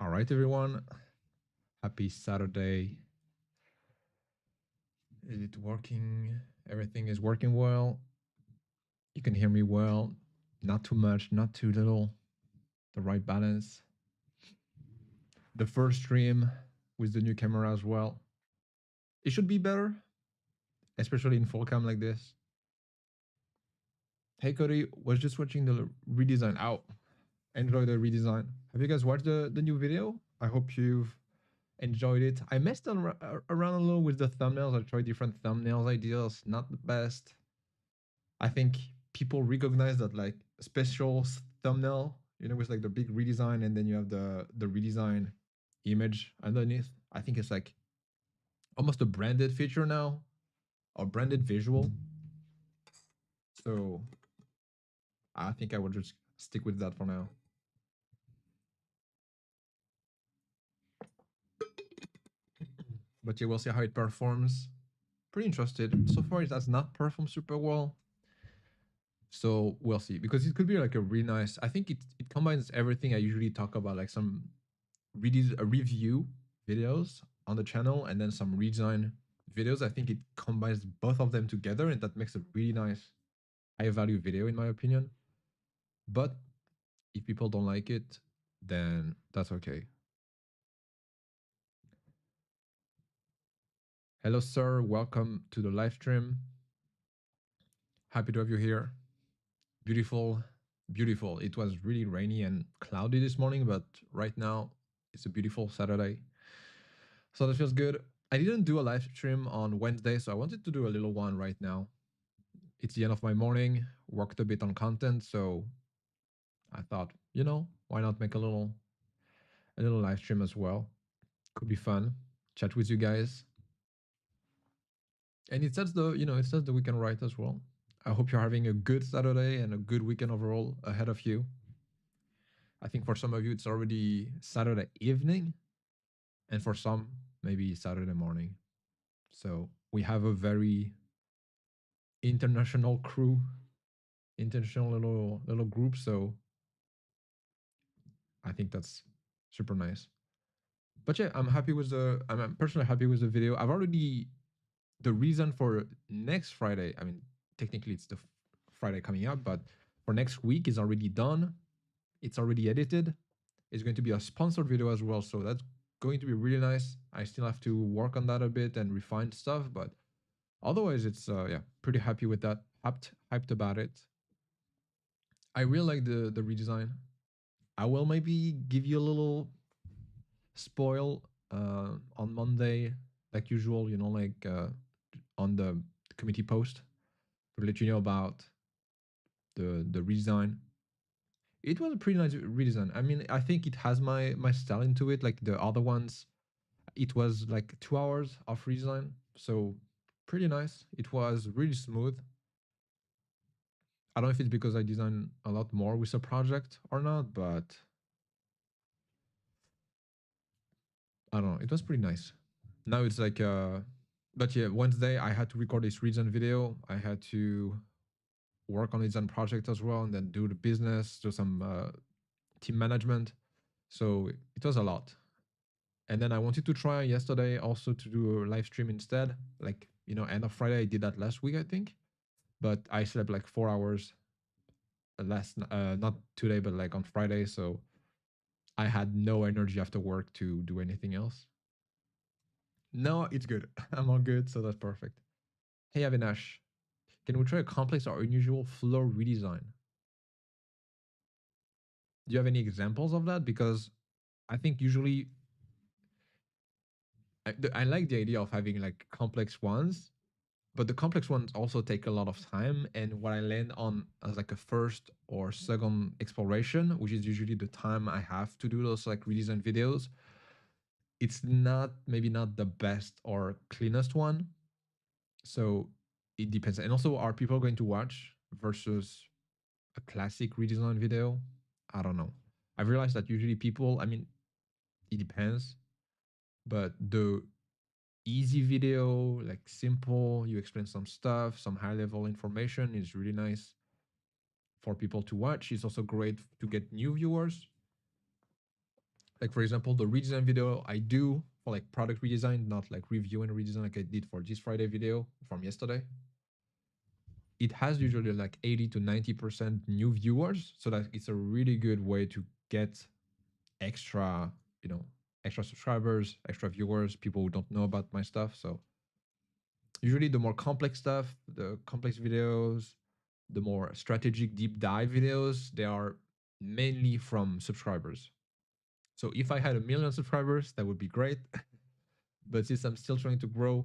All right, everyone. Happy Saturday. Is it working? Everything is working well. You can hear me well. Not too much, not too little. The right balance. The first stream with the new camera as well. It should be better, especially in full cam like this. Hey, Cody, was just watching the redesign. Out. Enjoy the redesign. Have you guys watched the new video? I hope you've enjoyed it. I messed around a little with the thumbnails. I tried different thumbnails ideas. Not the best. I think people recognize that like special thumbnail, with like the big redesign, and then you have the redesign image underneath. I think it's like almost a branded feature now, or branded visual. So I think I will just stick with that for now. But yeah, we'll see how it performs. Pretty interested. So far, it has not performed super well. So we'll see, because it could be like a really nice. I think it combines everything I usually talk about, like some review videos on the channel and then some redesign videos. I think it combines both of them together, and that makes a really nice high value video in my opinion. But if people don't like it, then that's okay. Hello, sir. Welcome to the live stream. Happy to have you here. Beautiful, beautiful. It was really rainy and cloudy this morning, but right now it's a beautiful Saturday. So that feels good. I didn't do a live stream on Wednesday, so I wanted to do a little one right now. It's the end of my morning, worked a bit on content, so I thought, why not make a little live stream as well? Could be fun. Chat with you guys. And it says the weekend right as well. I hope you're having a good Saturday and a good weekend overall ahead of you. I think for some of you it's already Saturday evening, and for some maybe Saturday morning. So we have a very international crew, international little group. So I think that's super nice. But yeah, I'm personally happy with the video. I've already the reason for next Friday. I mean, technically it's the Friday coming up, but for next week is already done. It's already edited. It's going to be a sponsored video as well, so that's going to be really nice. I still have to work on that a bit and refine stuff, but otherwise, it's yeah, pretty happy with that. Hyped about it. I really like the redesign. I will maybe give you a little spoil on Monday, like usual. On the committee post to let you know about the redesign. It was a pretty nice redesign. I mean, I think it has my style into it. Like the other ones, it was like 2 hours of redesign, so pretty nice. It was really smooth. I don't know if it's because I design a lot more with a project or not, but I don't know. It was pretty nice. Now it's like but yeah, Wednesday I had to record this redesign video. I had to work on design project as well, and then do the business, do some team management. So it was a lot. And then I wanted to try yesterday also to do a live stream instead. Like, end of Friday. I did that last week, I think. But I slept like 4 hours not today, but like on Friday. So I had no energy after work to do anything else. No, it's good. I'm all good, so that's perfect. Hey Avinash, can we try a complex or unusual flow redesign? Do you have any examples of that? Because I think usually I like the idea of having like complex ones, but the complex ones also take a lot of time. And what I land on as like a first or second exploration, which is usually the time I have to do those like redesign videos, it's maybe not the best or cleanest one. So it depends. And also, are people going to watch versus a classic redesign video? I don't know. I've realized that usually people, I mean, it depends, but the easy video, like simple, you explain some stuff, some high level information is really nice for people to watch. It's also great to get new viewers. Like for example, the redesign video I do for like product redesign, not like review and redesign like I did for this Friday video from yesterday. It has usually like 80 to 90% new viewers, so that it's a really good way to get extra, you know, extra subscribers, extra viewers, people who don't know about my stuff. So usually the more complex stuff, the complex videos, the more strategic deep dive videos, they are mainly from subscribers. So if I had 1 million subscribers, that would be great. But since I'm still trying to grow,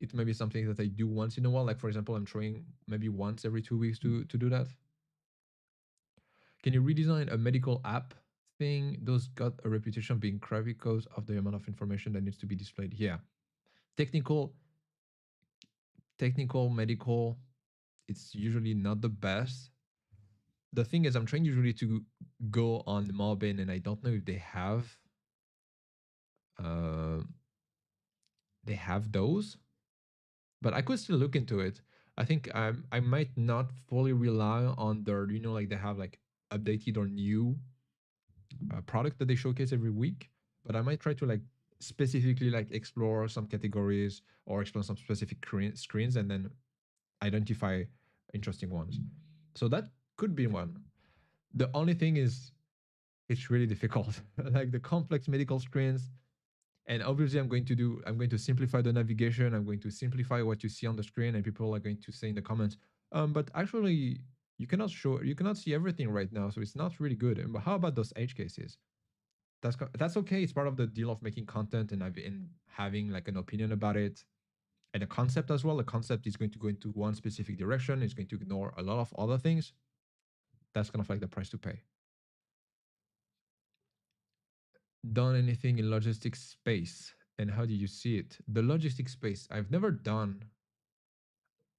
it may be something that I do once in a while. Like for example, I'm trying maybe once every 2 weeks to do that. Can you redesign a medical app thing? Those got a reputation of being crappy because of the amount of information that needs to be displayed. Yeah, technical, technical, medical. It's usually not the best. The thing is, I'm trying usually to go on Mobbin, and I don't know if uh, they have those, but I could still look into it. I think I might not fully rely on their, like they have like updated or new product that they showcase every week, but I might try to like specifically like explore some categories or explore some specific screens and then identify interesting ones. So that could be one. The only thing is it's really difficult. Like the complex medical screens, and obviously I'm going to simplify the navigation, I'm going to simplify what you see on the screen, and people are going to say in the comments, but actually you cannot see everything right now, so it's not really good. But how about those edge cases? That's okay. It's part of the deal of making content, and having like an opinion about it, and a concept as well. The concept is going to go into one specific direction, it's going to ignore a lot of other things. That's kind of like the price to pay. Done anything in logistics space, and how do you see it? The logistics space I've never done.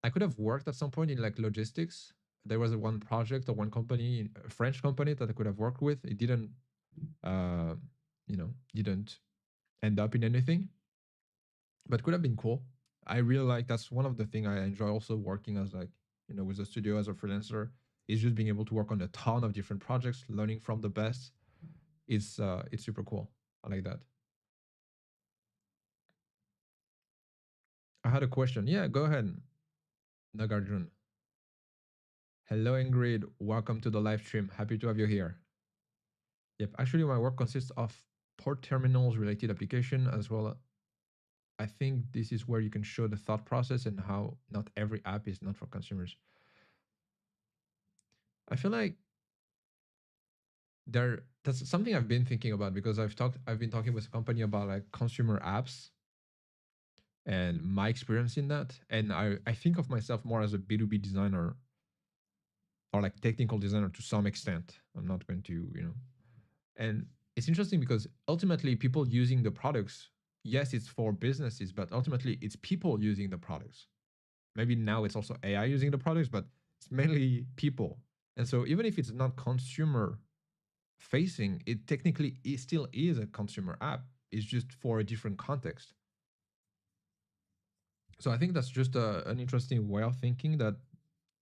I could have worked at some point in like logistics. There was one project or one company, a French company, that I could have worked with. It didn't, uh, didn't end up in anything, but could have been cool. I really like, that's one of the things I enjoy also working as like, with a studio as a freelancer, is just being able to work on a ton of different projects, learning from the best. It's super cool. I like that. I had a question. Yeah, go ahead, Nagarjun. Hello, Ingrid. Welcome to the live stream. Happy to have you here. Yep. Actually, my work consists of port terminals related application as well. I think this is where you can show the thought process and how not every app is not for consumers. I feel like that's something I've been thinking about, because I've been talking with a company about like consumer apps and my experience in that. And I think of myself more as a B2B designer, or like technical designer to some extent. I'm not going to, and it's interesting because ultimately people using the products, yes, it's for businesses, but ultimately it's people using the products. Maybe now it's also AI using the products, but it's mainly people. And so even if it's not consumer facing, it technically it still is a consumer app. It's just for a different context. So I think that's just an interesting way of thinking, that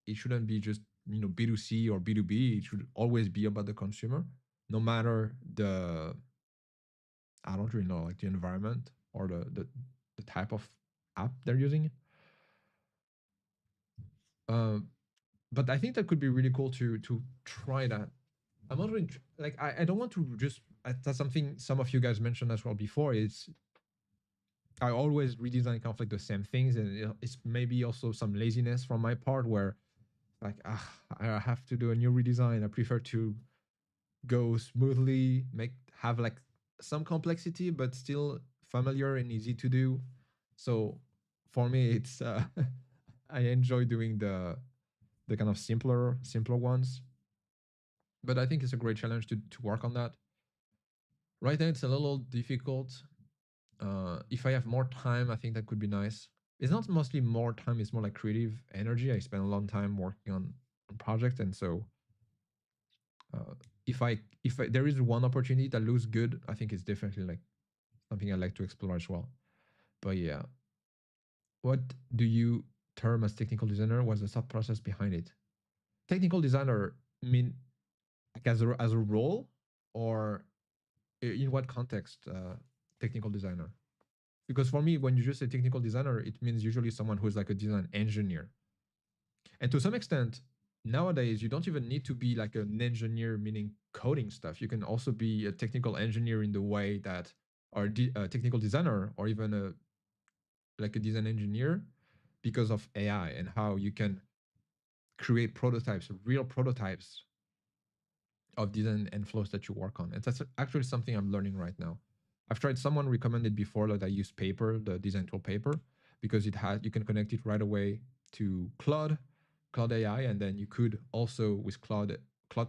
it shouldn't be just B2C or B2B. It should always be about the consumer, no matter the, I don't really know, like the environment or the type of app they're using. Um, but I think that could be really cool to try that. I'm not really like I don't want to just, that's something some of you guys mentioned as well before. It's I always redesign kind of like the same things, and it's maybe also some laziness from my part, where like I have to do a new redesign. I prefer to go smoothly, have like some complexity, but still familiar and easy to do. So for me, it's I enjoy doing the kind of simpler ones. But I think it's a great challenge to work on that. Right now, it's a little difficult. If I have more time, I think that could be nice. It's not mostly more time; it's more like creative energy. I spend a long time working on projects, and so uh, if there is one opportunity that looks good, I think it's definitely like something I like to explore as well. But yeah, what do you term as technical designer? What's the thought process behind it? Technical designer mean like as a role, or In what context, technical designer? Because for me, when you just say technical designer, it means usually someone who's like a design engineer. And to some extent, nowadays, you don't even need to be like an engineer, meaning coding stuff. You can also be a technical engineer in the way that, or a technical designer, or even like a design engineer, because of AI and how you can create prototypes, real prototypes of design and flows that you work on. And that's actually something I'm learning right now. I've tried, someone recommended before that I use Paper, the design tool Paper, because it has, you can connect it right away to Cloud AI, and then you could also with Cloud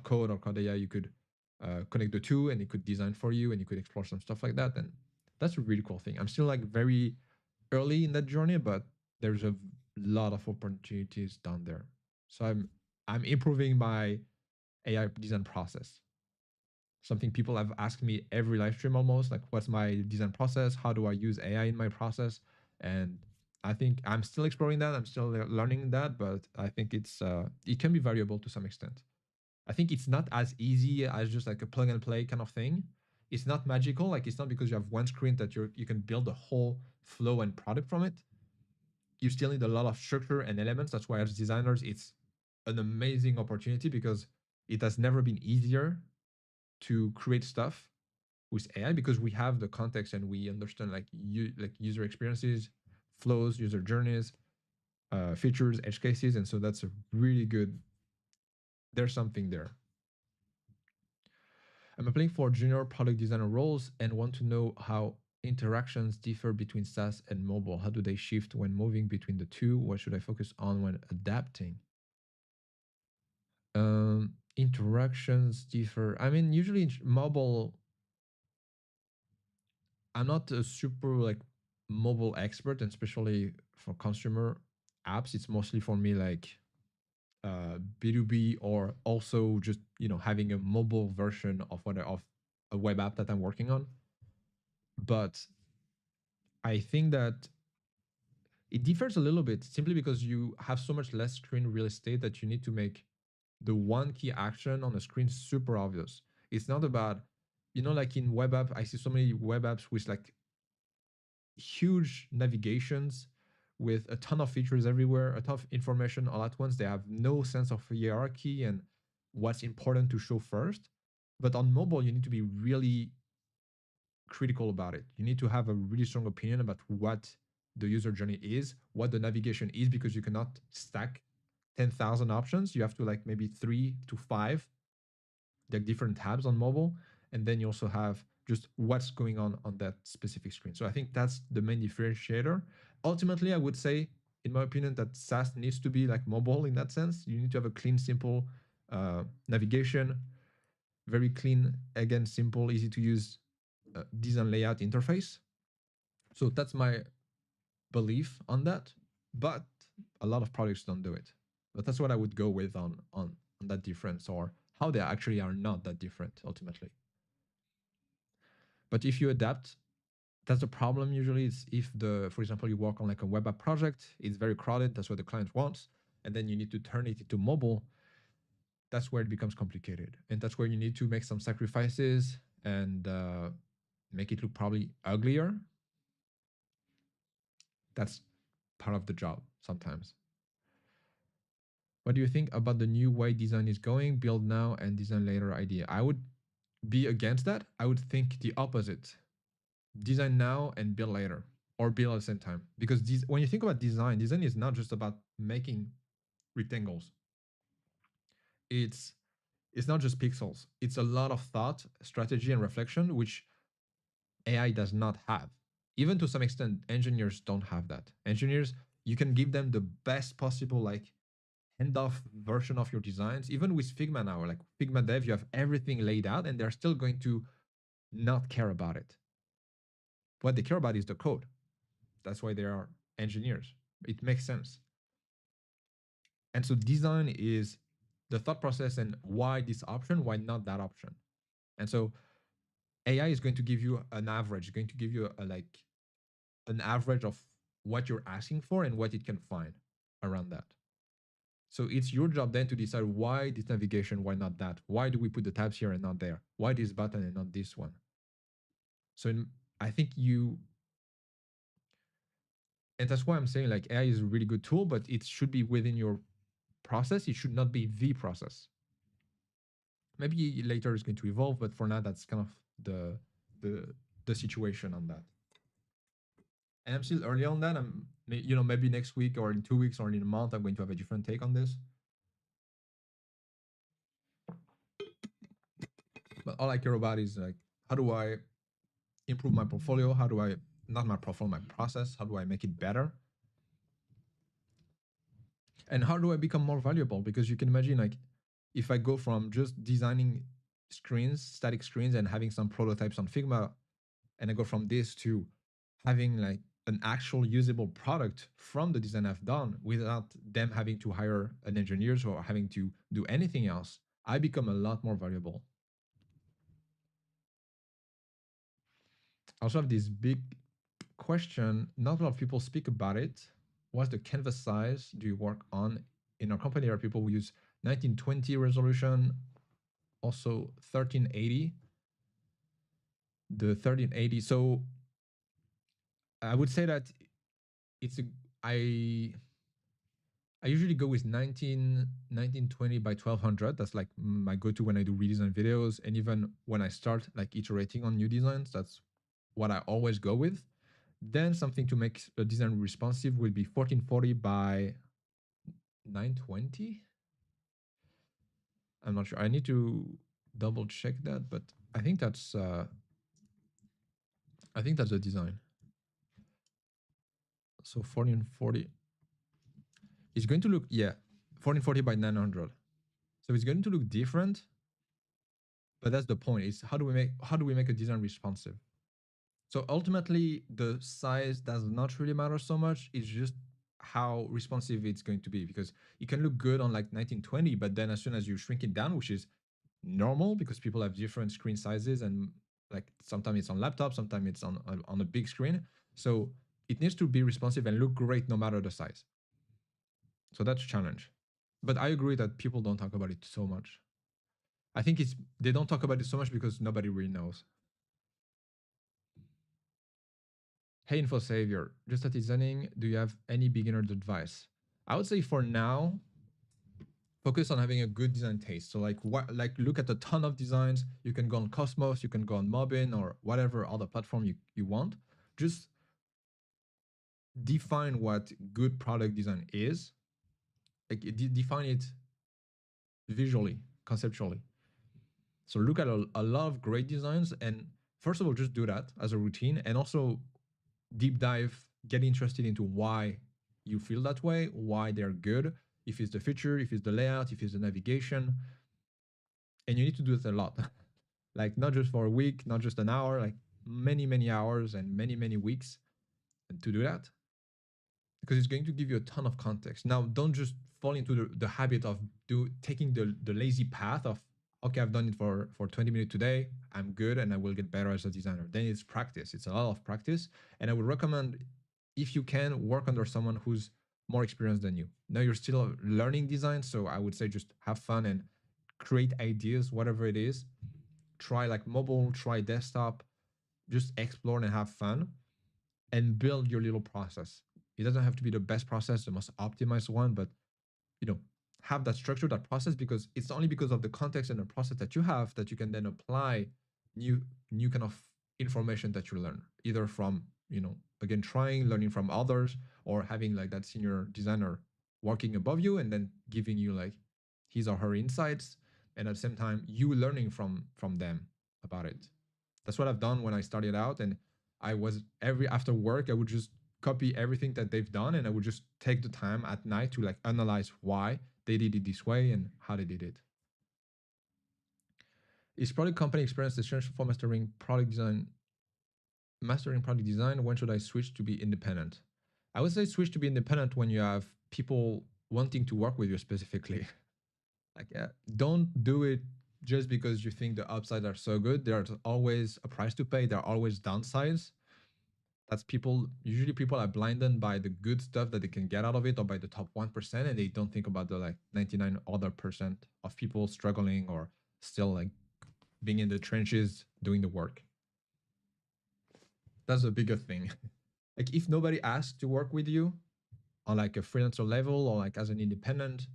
Code or Cloud AI, you could connect the two, and it could design for you, and you could explore some stuff like that. And that's a really cool thing. I'm still like very early in that journey, but there's a lot of opportunities down there. So I'm improving my AI design process. Something people have asked me every live stream almost, like what's my design process? How do I use AI in my process? And I think I'm still exploring that. I'm still learning that, but I think it can be variable to some extent. I think it's not as easy as just like a plug and play kind of thing. It's not magical. Like it's not because you have one screen that you can build a whole flow and product from it. You still need a lot of structure and elements. That's why as designers, it's an amazing opportunity because it has never been easier to create stuff with AI because we have the context and we understand like user experiences, flows, user journeys, features, edge cases, and so that's a really good. There's something there. I'm applying for junior product designer roles and want to know how interactions differ between SaaS and mobile. How do they shift when moving between the two? What should I focus on when adapting? Interactions differ. I mean, usually in mobile, I'm not a super like mobile expert, and especially for consumer apps, it's mostly for me like B2B or also just having a mobile version of a web app that I'm working on. But I think that it differs a little bit simply because you have so much less screen real estate that you need to make the one key action on the screen super obvious. It's not about, like in web app, I see so many web apps with like huge navigations with a ton of features everywhere, a ton of information all at once. They have no sense of hierarchy and what's important to show first. But on mobile, you need to be really critical about it. You need to have a really strong opinion about what the user journey is, what the navigation is, because you cannot stack 10,000 options. You have to like maybe 3 to 5 like different tabs on mobile, and then you also have just what's going on that specific screen. So I think that's the main differentiator. Ultimately, I would say, in my opinion, that SaaS needs to be like mobile in that sense. You need to have a clean, simple navigation, very clean, again, simple, easy to use design layout interface. So that's my belief on that. But a lot of products don't do it. But that's what I would go with on that difference, or how they actually are not that different ultimately. But if you adapt, that's the problem usually. Is if for example, you work on like a web app project, it's very crowded. That's what the client wants, and then you need to turn it into mobile. That's where it becomes complicated, and that's where you need to make some sacrifices and make it look probably uglier. That's part of the job sometimes. What do you think about the new way design is going? Build now and design later idea. I would be against that. I would think the opposite. Design now and build later, or build at the same time. Because when you think about design is not just about making rectangles. It's it's not just pixels. It's a lot of thought, strategy, and reflection, which AI does not have. Even to some extent, engineers don't have that. Engineers, you can give them the best possible like hand-off version of your designs. Even with Figma now, like Figma Dev, you have everything laid out, and they're still going to not care about it. What they care about is the code. That's why they are engineers. It makes sense. And so design is the thought process and why this option, why not that option. And so AI is going to give you an average, going to give you like an average of what you're asking for and what it can find around that. So it's your job then to decide why this navigation, why not that? Why do we put the tabs here and not there? Why this button and not this one? So I think you, and that's why I'm saying like AI is a really good tool, but it should be within your process. It should not be the process. Maybe later it's going to evolve, but for now, that's kind of the the the situation on that. And I'm still early on that. Maybe next week or in 2 weeks or in a month, I'm going to have a different take on this. But all I care about is like, how do I improve my portfolio? How do I, not my portfolio, my process? How do I make it better? And how do I become more valuable? Because you can imagine, like, if I go from just designing screens, static screens, and having some prototypes on Figma, and I go from this to having like an actual usable product from the design I've done without them having to hire an engineers or having to do anything else, I become a lot more valuable. I also have this big question. Not a lot of people speak about it. What's the canvas size do you work on? In our company, there are people who use 1920 resolution, also 1380. The 1380. So I would say that it's a I I usually go with 1920 by 1200. That's like my go-to when I do redesign videos. And even when I start like iterating on new designs, that's what I always go with. Then something to make a design responsive will be 1440 by 920. I'm not sure. I need to double check that, but I think that's the design. So 1440 is going to look, yeah, 1440 by 900. So it's going to look different, but that's the point. Is how do we make a design responsive? So ultimately, the size does not really matter so much. It's just how responsive it's going to be, because it can look good on like 1920, but then as soon as you shrink it down, which is normal because people have different screen sizes, and like sometimes it's on laptop, sometimes it's on a big screen. So it needs to be responsive and look great no matter the size. So that's a challenge. But I agree that people don't talk about it so much. I think they don't talk about it so much because nobody really knows. Hey, Info Savior, just at designing, do you have any beginner's advice? I would say for now, focus on having a good design taste. So like look at a ton of designs. You can go on Cosmos, you can go on Mobbin or whatever other platform you want. Just define what good product design is. Like define it visually, conceptually. So look at a lot of great designs, and first of all, just do that as a routine, and also deep dive, get interested into why you feel that way, why they're good, if it's the feature, if it's the layout, if it's the navigation. And you need to do it a lot. Like not just for a week, not just an hour, like many, many hours and many, many weeks to do that, because it's going to give you a ton of context. Now, don't just fall into the habit of taking the lazy path of, okay, I've done it for 20 minutes today, I'm good and I will get better as a designer. Then it's practice. It's a lot of practice. And I would recommend, if you can, work under someone who's more experienced than you. Now you're still learning design, so I would say just have fun and create ideas, whatever it is. Try like mobile, try desktop, just explore and have fun and build your little process. It doesn't have to be the best process, the most optimized one, but you know, have that structure, that process, because it's only because of the context and the process that you have that you can then apply new new kind of information that you learn, either from, again, trying, learning from others, or having like that senior designer working above you and then giving you like his or her insights, and at the same time you learning from them about it. That's what I've done when I started out, and I was every after work I would just copy everything that they've done, and I would just take the time at night to like analyze why they did it this way and how they did it. Is product company experience essential for mastering product design? Mastering product design, when should I switch to be independent? I would say switch to be independent when you have people wanting to work with you specifically. Like, don't do it just because you think the upsides are so good. There's always a price to pay. There are always downsides. That's usually people are blinded by the good stuff that they can get out of it, or by the top 1%, and they don't think about the like 99 other percent of people struggling or still like being in the trenches doing the work. That's a bigger thing. Like if nobody asks to work with you on like a freelancer level or like as an independent,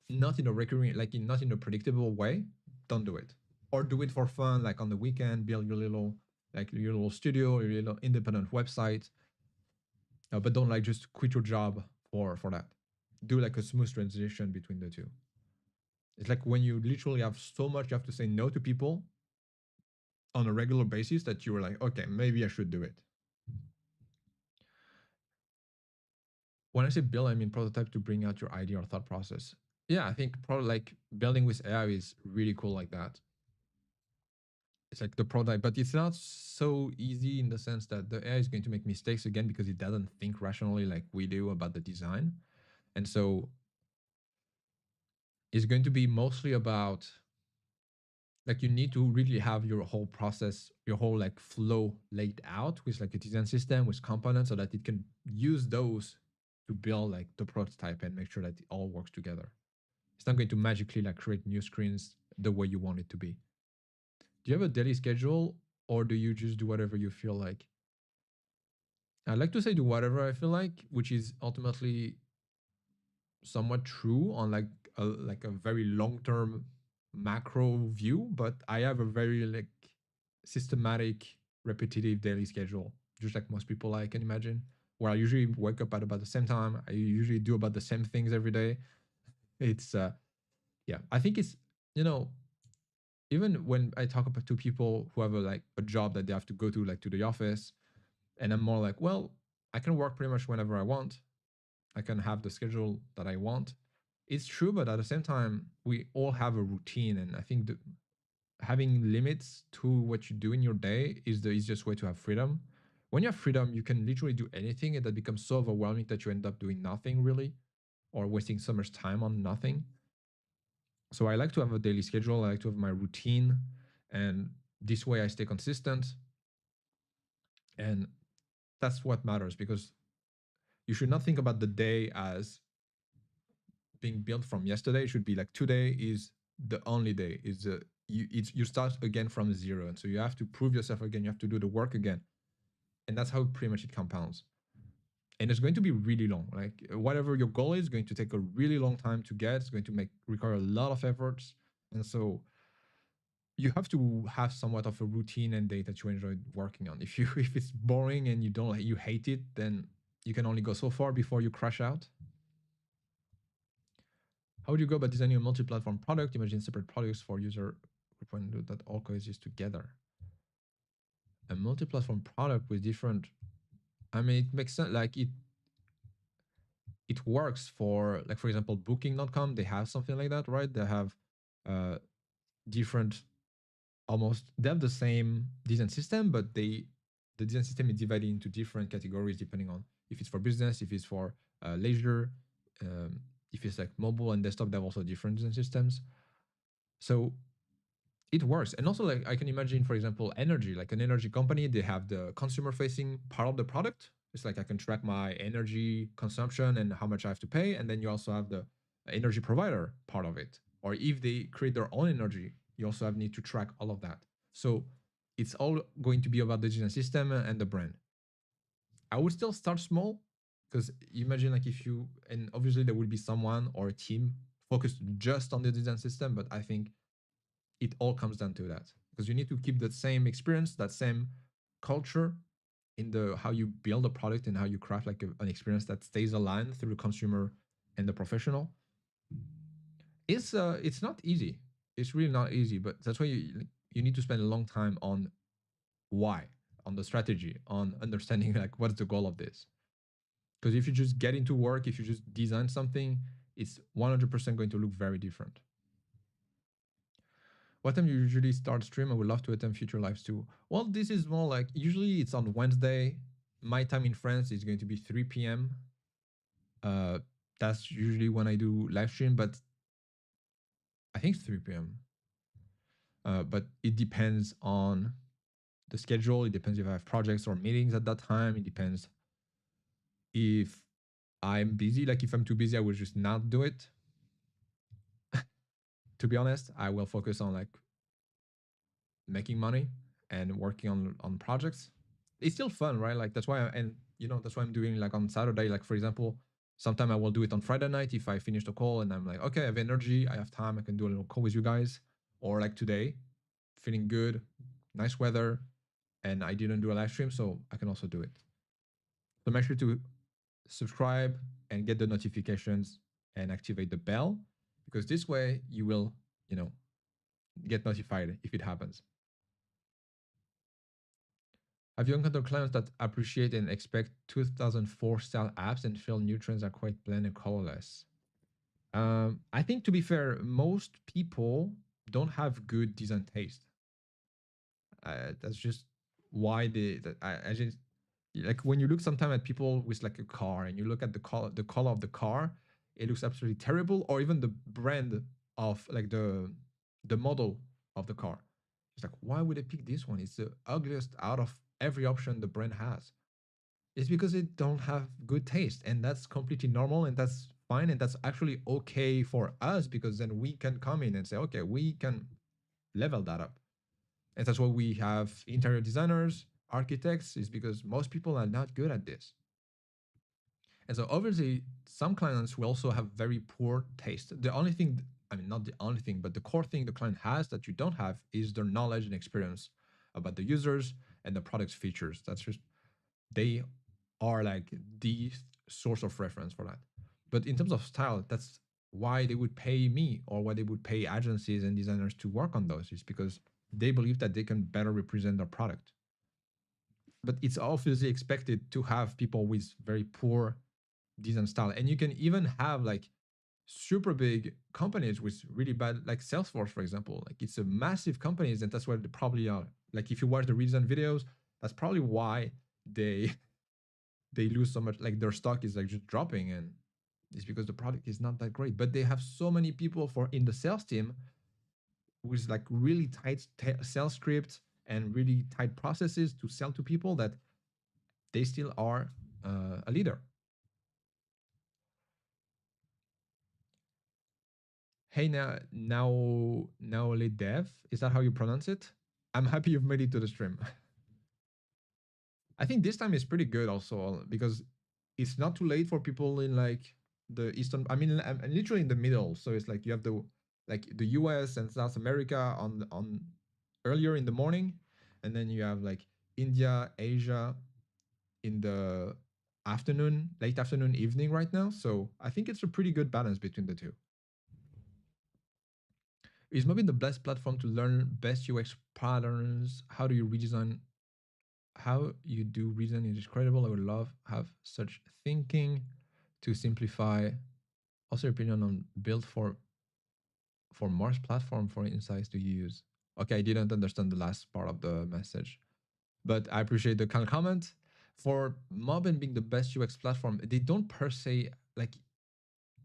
not in a recurring, like in not in a predictable way, don't do it. Or do it for fun, like on the weekend, build your little like your little studio, your little independent website. But don't like just quit your job for that. Do like a smooth transition between the two. It's like when you literally have so much you have to say no to people on a regular basis that you were like, okay, maybe I should do it. When I say build, I mean prototype to bring out your idea or thought process. Yeah, I think probably like building with AI is really cool like that. It's like the prototype, but it's not so easy in the sense that the AI is going to make mistakes again because it doesn't think rationally like we do about the design. And so it's going to be mostly about like you need to really have your whole process, your whole like flow laid out with like a design system with components so that it can use those to build like the prototype and make sure that it all works together. It's not going to magically like create new screens the way you want it to be. Do you have a daily schedule or do you just do whatever you feel like? I like to say do whatever I feel like, which is ultimately somewhat true on like a very long term macro view, but I have a very like systematic, repetitive daily schedule, just like most people I can imagine. Where I usually wake up at about the same time. I usually do about the same things every day. It's yeah, I think it's you know even when I talk about to people who have like a job that they have to go to like to the office, and I'm more like, well, I can work pretty much whenever I want. I can have the schedule that I want. It's true, but at the same time, we all have a routine, and I think that having limits to what you do in your day is the easiest way to have freedom. When you have freedom, you can literally do anything, and that becomes so overwhelming that you end up doing nothing really, or wasting so much time on nothing. So I like to have a daily schedule. I like to have my routine, and this way I stay consistent, and that's what matters because you should not think about the day as being built from yesterday. It should be like today is the only day. Is you start again from zero, and so you have to prove yourself again. You have to do the work again, and that's how pretty much it compounds. And it's going to be really long. Like whatever your goal is going to take a really long time to get. It's going to make require a lot of efforts, and so you have to have somewhat of a routine and day that you enjoy working on. If you if it's boring and you don't like you hate it, then you can only go so far before you crash out. How would you go about designing a multi-platform product? Imagine separate products for user group that all coexist together. A multi-platform product with different. I mean, it makes sense. Like it works for like for example, Booking.com. They have something like that, right? They have uh different almost they have the same design system, but the design system is divided into different categories depending on if it's for business, if it's for leisure, um, if it's like mobile and desktop. They have also different design systems. So it works. And also like I can imagine, for example, energy, like an energy company, they have the consumer facing part of the product. It's like I can track my energy consumption and how much I have to pay. And then you also have the energy provider part of it. Or if they create their own energy, you also have need to track all of that. So it's all going to be about the design system and the brand. I would still start small because imagine like if you and obviously there will be someone or a team focused just on the design system, but I think it all comes down to that because you need to keep that same experience, that same culture in the how you build a product and how you craft like an experience that stays aligned through the consumer and the professional. It's not easy. It's really not easy, but that's why you need to spend a long time on why, on the strategy, on understanding like what's the goal of this. Because if you just get into work, if you just design something, it's 100% going to look very different. What time you usually start stream? I would love to attend future lives too. Well, this is more like usually it's on Wednesday. My time in France is going to be 3 p.m. Uh, that's usually when I do live stream, but I think it's 3 p.m. But it depends on the schedule. It depends if I have projects or meetings at that time. It depends if I'm busy. Like if I'm too busy, I will just not do it. To be honest, I will focus on like making money and working on projects. it's still fun, right? Like that's why, and that's why I'm doing like on Saturday. Like for example, sometime I will do it on Friday night if I finish the call and I'm like, okay, I have energy, I have time, I can do a little call with you guys. Or like today, feeling good, nice weather, and I didn't do a live stream, so I can also do it. So make sure to subscribe and get the notifications and activate the bell because this way you will, you know, get notified if it happens. Have you encountered clients that appreciate and expect 2004 style apps and feel new trends are quite bland and colorless? I think to be fair, most people don't have good design taste. That's just why I just like when you look sometimes at people with like a car and you look at the color of the car, it looks absolutely terrible, or even the brand of like the model of the car. It's like, why would they pick this one? It's the ugliest out of every option the brand has. It's because they don't have good taste, and that's completely normal, and that's fine, and that's actually okay for us because then we can come in and say, okay, we can level that up. And that's why we have interior designers, architects, is because most people are not good at this. And so obviously some clients will also have very poor taste. The only thing, I mean, not the only thing, but the core thing the client has that you don't have is their knowledge and experience about the users and the product's features. That's just, they are like the source of reference for that. But in terms of style, that's why they would pay me or why they would pay agencies and designers to work on those, is because they believe that they can better represent their product. But it's obviously expected to have people with very poor design style. And you can even have like super big companies with really bad, like Salesforce, for example. Like it's a massive companies, and that's why they probably are. Like if you watch the redesign videos, that's probably why they they lose so much. Like their stock is like just dropping, and it's because the product is not that great. But they have so many people for in the sales team with like really tight sales scripts and really tight processes to sell to people that they still are a leader. Hey, now dev, is that how you pronounce it? I'm happy you've made it to the stream. I think this time is pretty good also because it's not too late for people in like the eastern. I mean, I'm literally in the middle, so it's like you have the U.S. and South America on earlier in the morning, and then you have like India, Asia in the afternoon, late afternoon, evening right now. So I think it's a pretty good balance between the two. Is Mobin the best platform to learn best UX patterns? How do you redesign? How you do redesign is incredible. I would love have such thinking to simplify. Also, your opinion on build for Mars platform for insights to use. Okay, I didn't understand the last part of the message, but I appreciate the kind of comment. For Mobin being the best UX platform, they don't per se like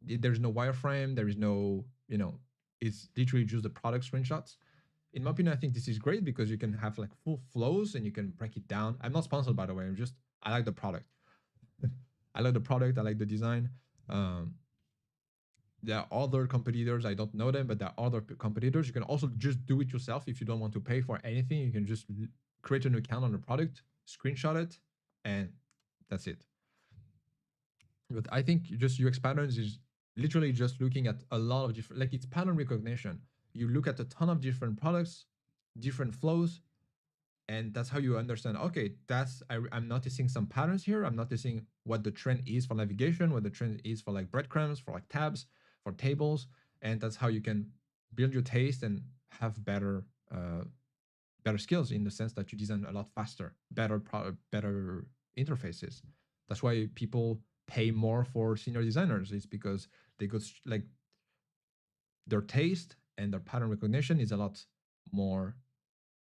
there's no wireframe, there is no, it's literally just the product screenshots. In my opinion, I think this is great because you can have like full flows and you can break it down. I'm not sponsored, by the way. I like the product. I like the product. I like the design. Um, there are other competitors. I don't know them, but there are other competitors. You can also just do it yourself if you don't want to pay for anything. You can just create an account on the product, screenshot it, and that's it. But I think just UX patterns is literally just looking at a lot of different, like it's pattern recognition. You look at a ton of different products, different flows, and that's how you understand, okay, I'm noticing some patterns here. I'm noticing what the trend is for navigation, what the trend is for like breadcrumbs, for like tabs, for tables. And that's how you can build your taste and have better skills in the sense that you design a lot faster, better interfaces. That's why people pay more for senior designers. It's because they go like their taste and their pattern recognition is a lot more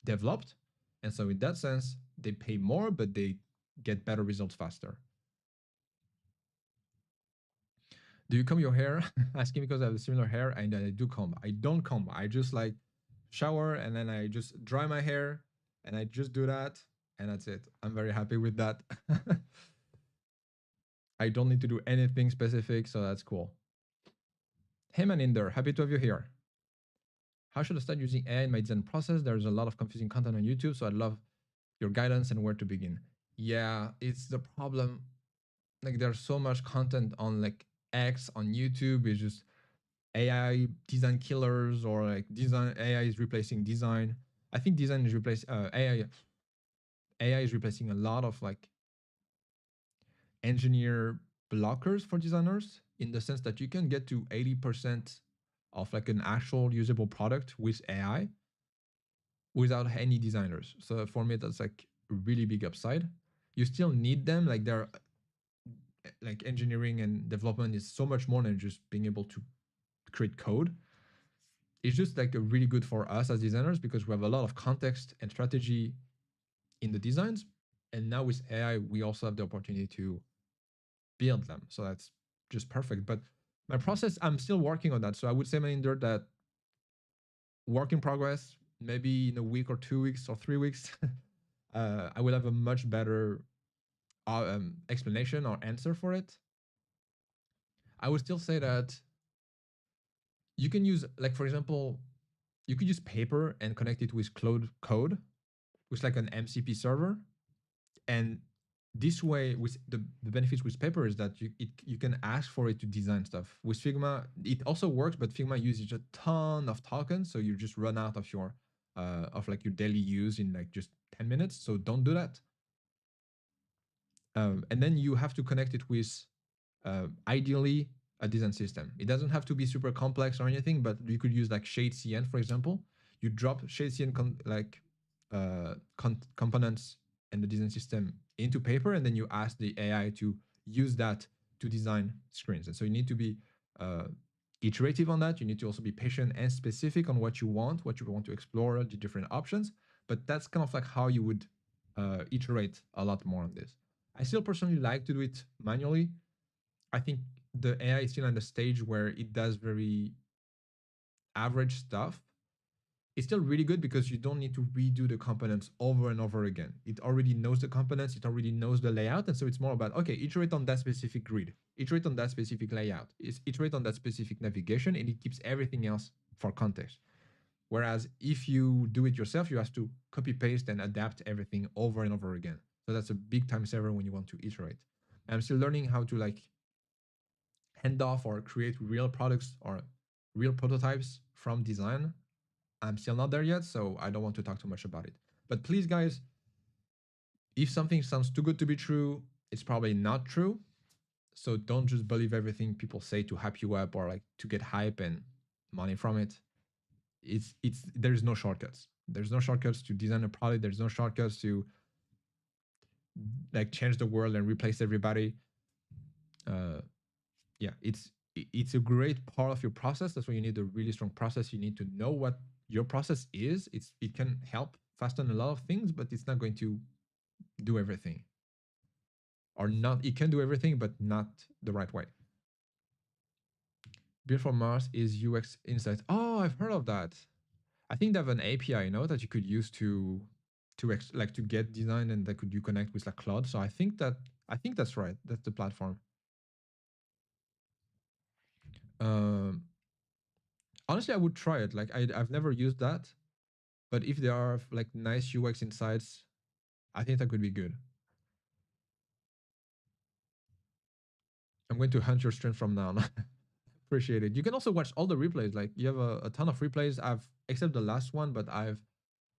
developed. And so in that sense, they pay more, but they get better results faster. Do you comb your hair? Asking because I have a similar hair and I do comb. I don't comb. I just like shower and then I just dry my hair and I just do that and that's it. I'm very happy with that. I don't need to do anything specific, so that's cool. Hey man in there, happy to have you here. How should I start using AI in my design process? There's a lot of confusing content on YouTube, so I'd love your guidance and where to begin. Yeah, it's the problem. Like there's so much content on like X on YouTube. It's just AI design killers, or like design AI is replacing design. I think design is replacing AI is replacing a lot of like engineer blockers for designers, in the sense that you can get to 80% of like an actual usable product with AI without any designers. So for me, that's like a really big upside. You still need them. Like they're like engineering and development is so much more than just being able to create code. It's just like a really good for us as designers because we have a lot of context and strategy in the designs. And now with AI, we also have the opportunity to build them. So that's just perfect. But my process, I'm still working on that. So I would say, Maninder, that work in progress. Maybe in a week or 2 weeks or 3 weeks, I will have a much better explanation or answer for it. I would still say that you can use, like, for example, you could use paper and connect it with Cloud Code, with like an MCP server. And this way, with the benefits with paper is that you can ask for it to design stuff. With Figma, it also works, but Figma uses a ton of tokens, so you just run out of your of like your daily use in like just 10 minutes. So don't do that. And then you have to connect it with ideally a design system. It doesn't have to be super complex or anything, but you could use like Shade CN, for example. You drop Shade CN components and the design system into paper, and then you ask the AI to use that to design screens. And so you need to be uh, iterative on that. You need to also be patient and specific on what you want to explore, the different options. But that's kind of like how you would iterate a lot more on this. I still personally like to do it manually. I think the AI is still on the stage where it does very average stuff. It's still really good because you don't need to redo the components over and over again. It already knows the components, it already knows the layout. And so it's more about, okay, iterate on that specific grid, iterate on that specific layout, iterate on that specific navigation, and it keeps everything else for context. Whereas if you do it yourself, you have to copy paste and adapt everything over and over again. So that's a big time saver when you want to iterate. I'm still learning how to like hand off or create real products or real prototypes from design. I'm still not there yet, so I don't want to talk too much about it. But please, guys, if something sounds too good to be true, it's probably not true. So don't just believe everything people say to hype you up or like to get hype and money from it. It's there's no shortcuts. There's no shortcuts to design a product. There's no shortcuts to like change the world and replace everybody. Uh, yeah, it's a great part of your process. That's why you need a really strong process. You need to know what your process is. It can help fasten a lot of things, but it's not going to do everything. Or not, it can do everything, but not the right way. Build for Mars is UX Insights. Oh, I've heard of that. I think they have an API, that you could use like to get design, and that could you connect with like Claude. So I think that's right. That's the platform. Um, Honestly, I would try it. Like I've never used that, but if there are like nice UX insights, I think that could be good. I'm going to hunt your stream from now on. Appreciate it. You can also watch all the replays. Like you have a ton of replays. I've except the last one, but I've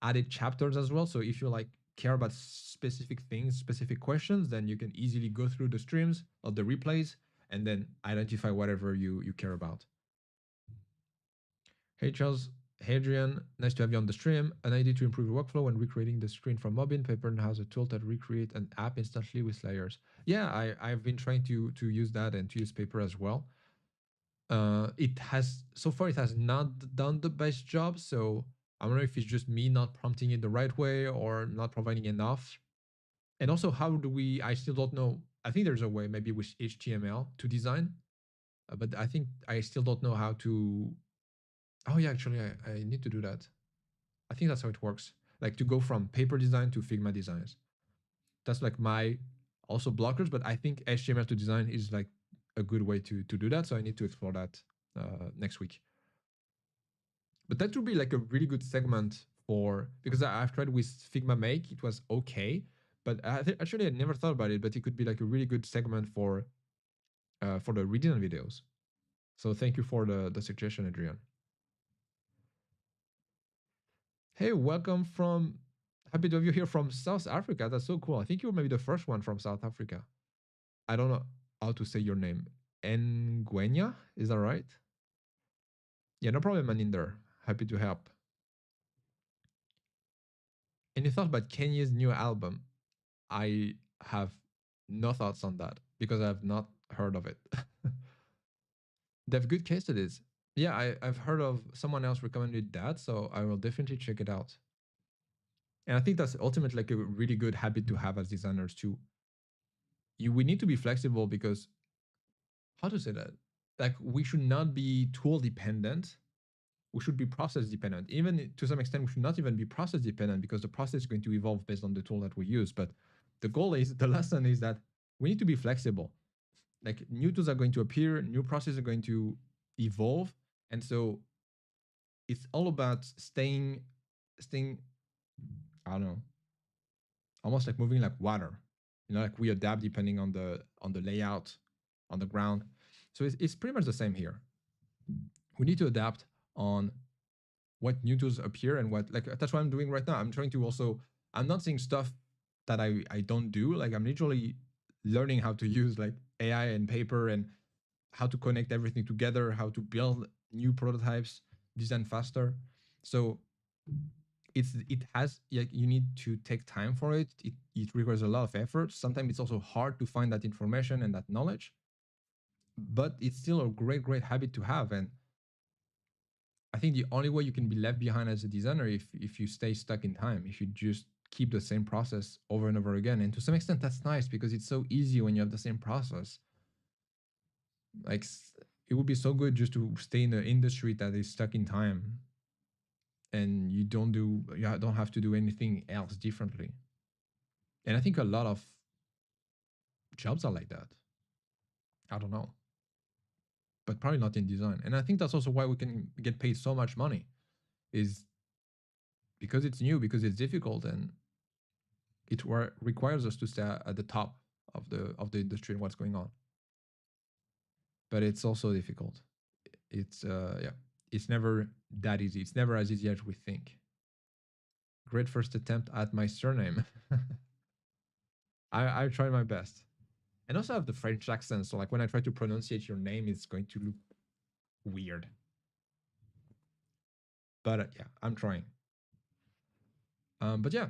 added chapters as well. So if you like care about specific things, specific questions, then you can easily go through the streams of the replays and then identify whatever you care about. Hey Charles, hey Adrian, nice to have you on the stream. An idea to improve your workflow when recreating the screen from Mobin. Paper has a tool that recreate an app instantly with layers. Yeah, I've been trying to use that and to use Paper as well. It has so far it has not done the best job, so I don't know if it's just me not prompting it the right way or not providing enough. And also, how do we? I still don't know. I think there's a way, maybe with HTML to design, but I think I still don't know how to. Oh yeah, actually, I need to do that. I think that's how it works. Like to go from paper design to Figma designs. That's like my also blockers, but I think HTML to design is like a good way to do that. So I need to explore that next week. But that would be like a really good segment for because I've tried with Figma Make, it was okay, But actually, I never thought about it. But it could be like a really good segment for the redesign videos. So thank you for the suggestion, Adrian. Hey, welcome from. Happy to have you here from South Africa. That's so cool. I think you're maybe the first one from South Africa. I don't know how to say your name. Nguenya, is that right? Yeah, no problem, Maninder. Happy to help. Any thoughts about Kenya's new album? I have no thoughts on that because I've not heard of it. They have good case studies. Yeah, I've heard of someone else recommended that, so I will definitely check it out. And I think that's ultimately like a really good habit to have as designers too. We need to be flexible because how to say that? Like we should not be tool dependent. We should be process dependent. Even to some extent, we should not even be process dependent because the process is going to evolve based on the tool that we use. But the goal is the lesson is that we need to be flexible. Like new tools are going to appear, new processes are going to evolve, and so it's all about staying. I don't know, almost like moving like water. Like we adapt depending on the layout, on the ground. So it's pretty much the same here. We need to adapt on what new tools appear and what like that's what I'm doing right now. I'm trying to also I'm not saying stuff that I don't do. Like I'm literally learning how to use like AI and paper and how to connect everything together, how to build new prototypes, design faster. So it has like you need to take time for it. It requires a lot of effort. Sometimes it's also hard to find that information and that knowledge, but it's still a great habit to have. And I think the only way you can be left behind as a designer if you stay stuck in time, if you just keep the same process over and over again. And to some extent, that's nice because it's so easy when you have the same process. Like it would be so good just to stay in the industry that is stuck in time, and you don't have to do anything else differently. And I think a lot of jobs are like that. I don't know, but probably not in design. And I think that's also why we can get paid so much money, is because it's new, because it's difficult, and it requires us to stay at the top of the industry and what's going on. But it's also difficult. It's yeah, it's never that easy. It's never as easy as we think. Great first attempt at my surname. I tried my best, and also I have the French accent. So like when I try to pronunciate your name, it's going to look weird. But yeah, I'm trying. But yeah,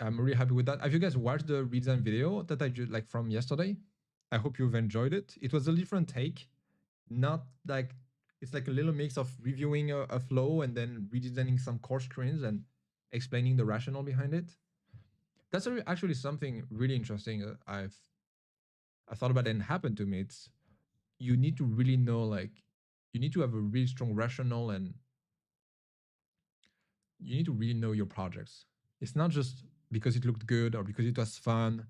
I'm really happy with that. Have you guys watched the redesign video that I just like from yesterday? I hope you've enjoyed it. It was a different take, not like it's like a little mix of reviewing a flow and then redesigning some core screens and explaining the rationale behind it. That's actually something really interesting I thought about and happened to me. It's you need to really know like you need to have a really strong rationale and you need to really know your projects. It's not just because it looked good or because it was fun.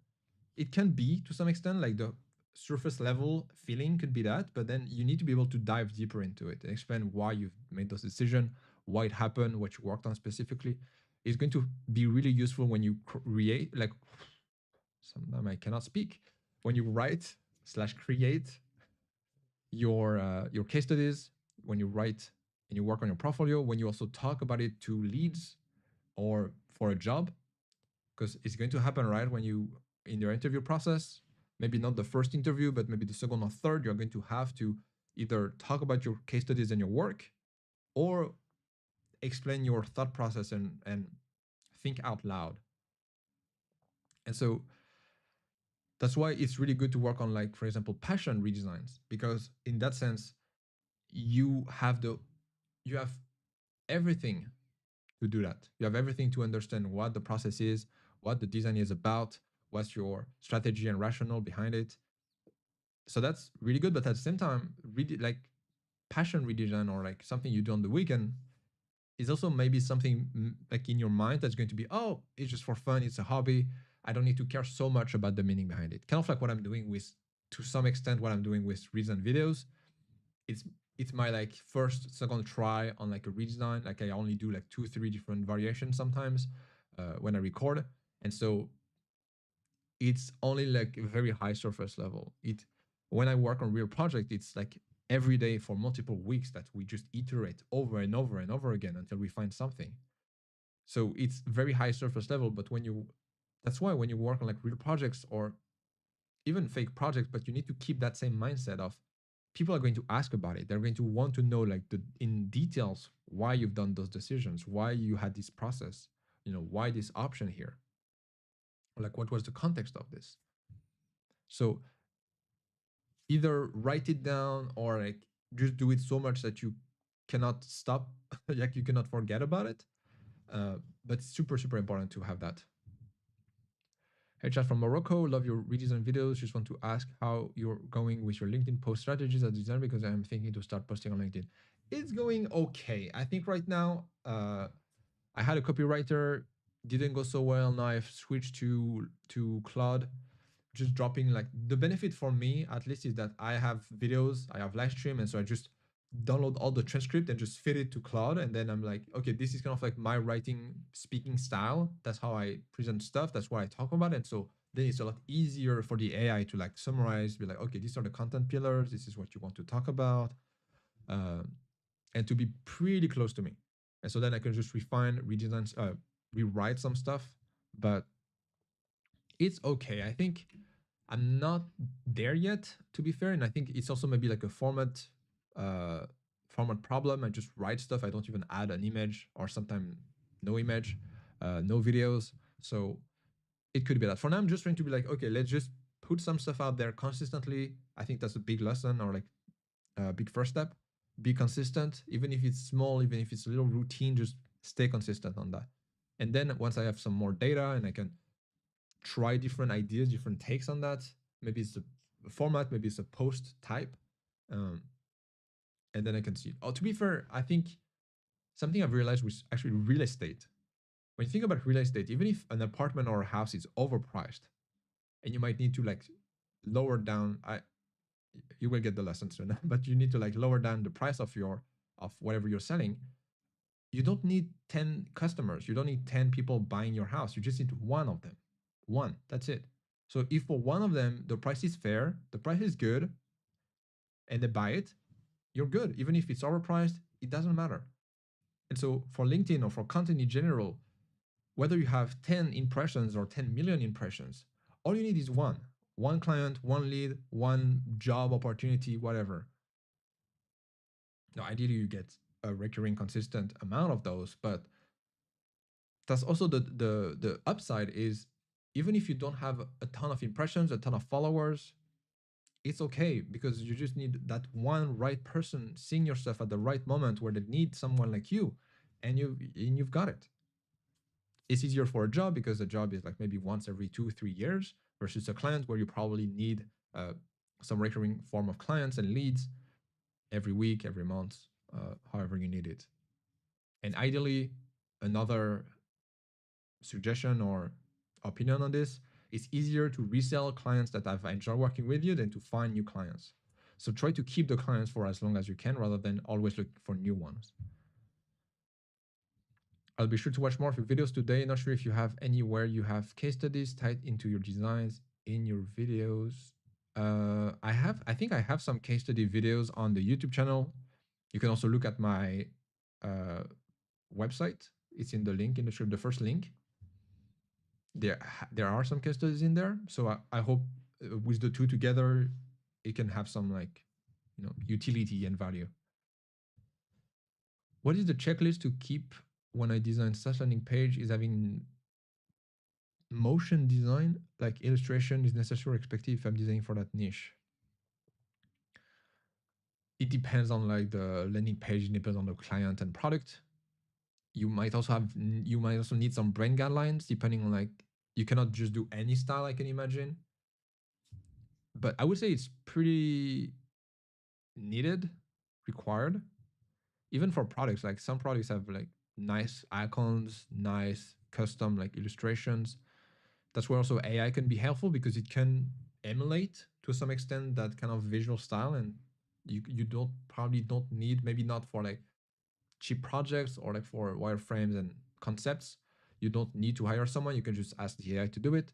It can be to some extent like the surface level feeling could be that, but then you need to be able to dive deeper into it and explain why you've made those decisions, why it happened, what you worked on specifically. It's going to be really useful when you create like sometimes I cannot speak when you write slash create your case studies, when you write and you work on your portfolio, when you also talk about it to leads or for a job, because it's going to happen right when you in your interview process, maybe not the first interview but maybe the second or third, you're going to have to either talk about your case studies and your work or explain your thought process and think out loud. And so that's why it's really good to work on like for example passion redesigns, because in that sense you have everything to do that. You have everything to understand what the process is, what the design is about, what's your strategy and rationale behind it. So that's really good. But at the same time, really like passion redesign or like something you do on the weekend is also maybe something like in your mind that's going to be, oh, it's just for fun, it's a hobby. I don't need to care so much about the meaning behind it. Kind of like what I'm doing with, to some extent, what I'm doing with redesign videos. It's it's my like first second try on like a redesign. Like I only do like 2 3 different variations sometimes when I record, and so it's only like a very high surface level. It When I work on real project, it's like every day for multiple weeks that we just iterate over and over and over again until we find something. So it's very high surface level. But when you that's why when you work on like real projects or even fake projects, but you need to keep that same mindset of people are going to ask about it. They're going to want to know like the in details why you've done those decisions, why you had this process, why this option here, like what was the context of this. So either write it down or like just do it so much that you cannot stop, like you cannot forget about it. But it's super super important to have that. Hey, chat from Morocco. Love your redesign videos. Just want to ask how you're going with your LinkedIn post strategies as a designer because I'm thinking to start posting on LinkedIn. It's going okay. I think right now, I had a copywriter, didn't go so well. Now I've switched to Claude, just dropping like the benefit for me at least is that I have videos, I have live stream, and so I just download all the transcript and just fit it to Cloud, and then I'm like, okay, this is kind of like my writing speaking style. That's how I present stuff. That's what I talk about, and so then it's a lot easier for the AI to like summarize, be like, okay, these are the content pillars. This is what you want to talk about, uh, and to be pretty close to me. And so then I can just refine, redesign, rewrite some stuff, but it's okay. I think I'm not there yet, to be fair, and I think it's also maybe like a uh, format problem. I just write stuff. I don't even add an image, or sometimes no image, no videos. So it could be that. For now, I'm just trying to be like, okay, let's just put some stuff out there consistently. I think that's a big lesson, or like a big first step. Be consistent, even if it's small, even if it's a little routine. Just stay consistent on that. And then once I have some more data and I can try different ideas, different takes on that. Maybe it's a format, maybe it's a post type, um, and then I can see it. Oh, to be fair, I think something I've realized was actually real estate. When you think about real estate, even if an apartment or a house is overpriced, and you might need to like lower down, you will get the lesson soon, but you need to like lower down the price of whatever you're selling. You don't need 10 customers. You don't need 10 people buying your house. You just need one of them. One. That's it. So if for one of them the price is fair, the price is good, and they buy it, you're good. Even if it's overpriced, it doesn't matter. And so for LinkedIn or for content in general, whether you have 10 impressions or 10 million impressions, all you need is one. One client, one lead, one job opportunity, whatever. Now, ideally, you get a recurring, consistent amount of those, but that's also the upside is even if you don't have a ton of impressions, a ton of followers, it's okay because you just need that one right person seeing your stuff at the right moment where they need someone like you, and you've got it. It's easier for a job because a job is like maybe once every 2 3 years versus a client where you probably need some recurring form of clients and leads every week, every month, however you need it. And ideally, another suggestion or opinion on this, it's easier to resell clients that have enjoyed working with you than to find new clients. So try to keep the clients for as long as you can rather than always looking for new ones. I'll be sure to watch more of your videos today. Not sure if you have anywhere you have case studies tied into your designs in your videos. I think I have some case study videos on the YouTube channel. You can also look at my uh, website. It's in the link in the first link. There are some case studies in there, so I hope with the two together it can have some like utility and value. What is the checklist to keep when I design such landing page? Is having motion design like illustration is necessary or expected if I'm designing for that niche? It depends on like the landing page, it depends on the client and product. You might also need some brand guidelines depending on like you cannot just do any style I can imagine. But I would say it's pretty needed, required, even for products. Like some products have like nice icons, nice custom like illustrations. That's where also AI can be helpful because it can emulate to some extent that kind of visual style, and you don't probably don't need, maybe not for like cheap projects or like for wireframes and concepts. You don't need to hire someone. You can just ask the AI to do it.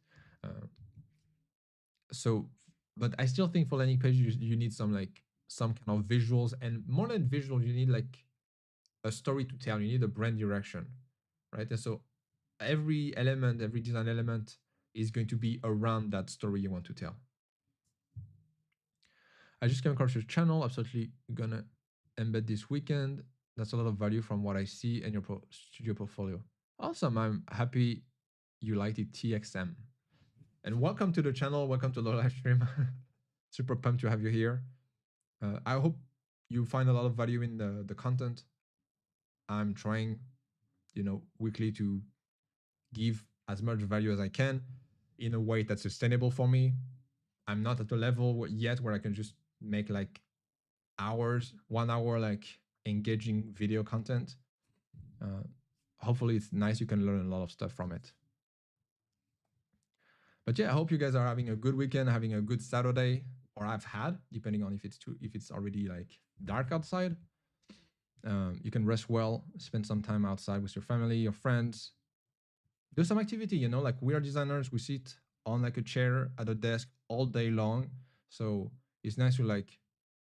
So, but I still think for landing page you need some like some kind of visuals, and more than visuals, you need like a story to tell. You need a brand direction, right? And so every element, every design element is going to be around that story you want to tell. I just came across your channel. Absolutely gonna embed this weekend. That's a lot of value from what I see in your studio portfolio. Awesome. I'm happy you liked it, TXM. And welcome to the channel. Welcome to the live stream. Super pumped to have you here. I hope you find a lot of value in the content. I'm trying, weekly to give as much value as I can in a way that's sustainable for me. I'm not at the level yet where I can just make like hours, 1 hour, like engaging video content. Uh, Hopefully, it's nice. You can learn a lot of stuff from it. But yeah, I hope you guys are having a good weekend, having a good Saturday, or I've had, depending on if it's already like dark outside. You can rest well, spend some time outside with your family, your friends, do some activity. Like we are designers, we sit on like a chair at a desk all day long, so it's nice to like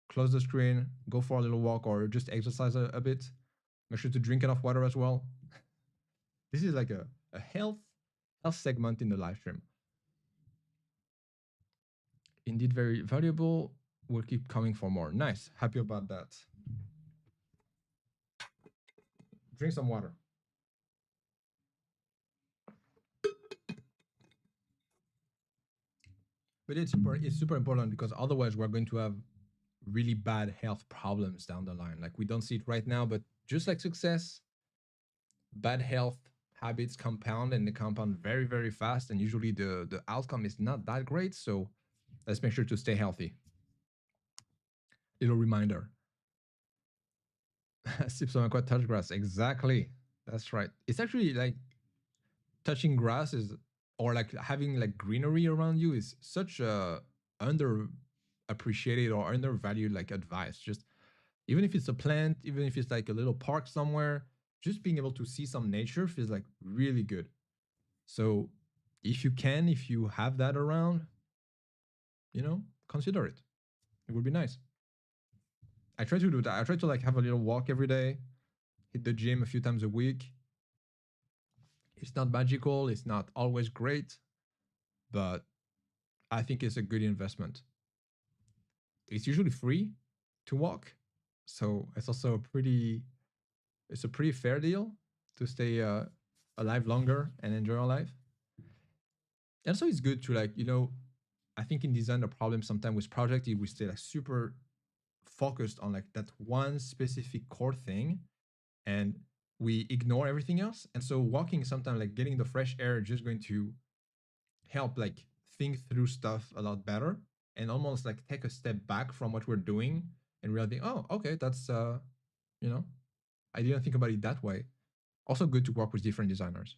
close the screen, go for a little walk, or just exercise a bit. Make sure to drink enough water as well. This is like a health segment in the live stream. Indeed, very valuable. We'll keep coming for more. Nice. Happy about that. Drink some water. But it's super important because otherwise we're going to have really bad health problems down the line. Like we don't see it right now, but just like success, bad health habits compound, and they compound very, very fast. And usually the outcome is not that great. So let's make sure to stay healthy. Little reminder. Sips on aqua touch grass. Exactly. That's right. It's actually like touching grass is, or like having like greenery around you is such a under appreciated or undervalued like advice. Just even if it's a plant, even if it's like a little park somewhere, just being able to see some nature feels like really good. So if you can, if you have that around, consider it. It would be nice. I try to do that. I try to like have a little walk every day, hit the gym a few times a week. It's not magical, it's not always great, but I think it's a good investment. It's usually free to walk, so it's also it's a pretty fair deal to stay alive longer and enjoy our life. And so it's good to like I think in design the problem sometimes with project is we stay like super focused on like that one specific core thing, and we ignore everything else. And so walking sometimes like getting the fresh air is just going to help like think through stuff a lot better, and almost like take a step back from what we're doing and realize, oh, okay, that's you know I didn't think about it that way. Also good to work with different designers.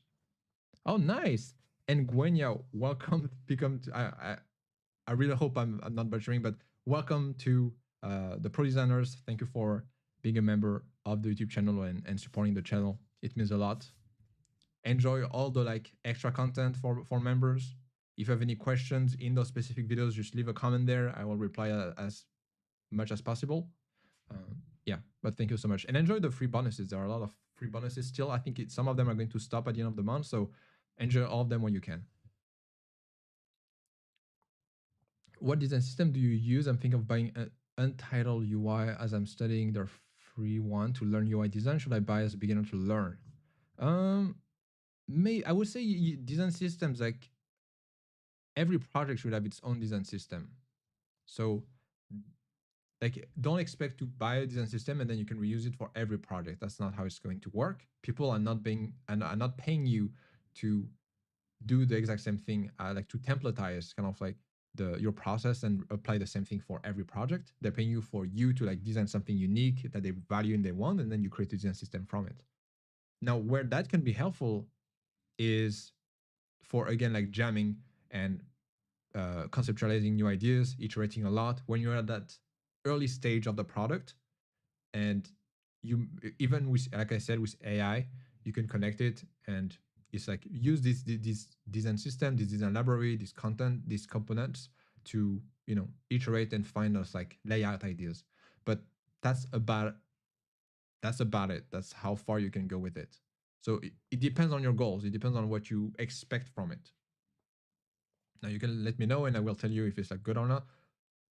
Oh, nice. And Gwenya, welcome. Become to, I really hope I'm not butchering, but welcome to the pro designers. Thank you for being a member of the YouTube channel and supporting the channel. It means a lot. Enjoy all the like extra content for members. If you have any questions in those specific videos, just leave a comment there. I will reply as much as possible. Yeah, but thank you so much, and enjoy the free bonuses. There are a lot of free bonuses still. I think some of them are going to stop at the end of the month, so enjoy all of them when you can. What design system do you use? I'm thinking of buying an Untitled UI as I'm studying their free one to learn UI design. Should I buy as a beginner to learn? Um, I would say design systems, like every project should have its own design system. So like don't expect to buy a design system and then you can reuse it for every project. That's not how it's going to work. People are not paying you to do the exact same thing, like to templatize kind of like your process and apply the same thing for every project. They're paying you for you to like design something unique that they value and they want, and then you create a design system from it. Now, where that can be helpful is for again like jamming and conceptualizing new ideas, iterating a lot. When you're at that early stage of the product, and you even with, like I said, with AI, you can connect it and it's like use this design system, this design library, this content, these components to, iterate and find those like layout ideas. But that's about that's about it. That's how far you can go with it. So it depends on your goals. It depends on what you expect from it. Now you can let me know, and I will tell you if it's like good or not.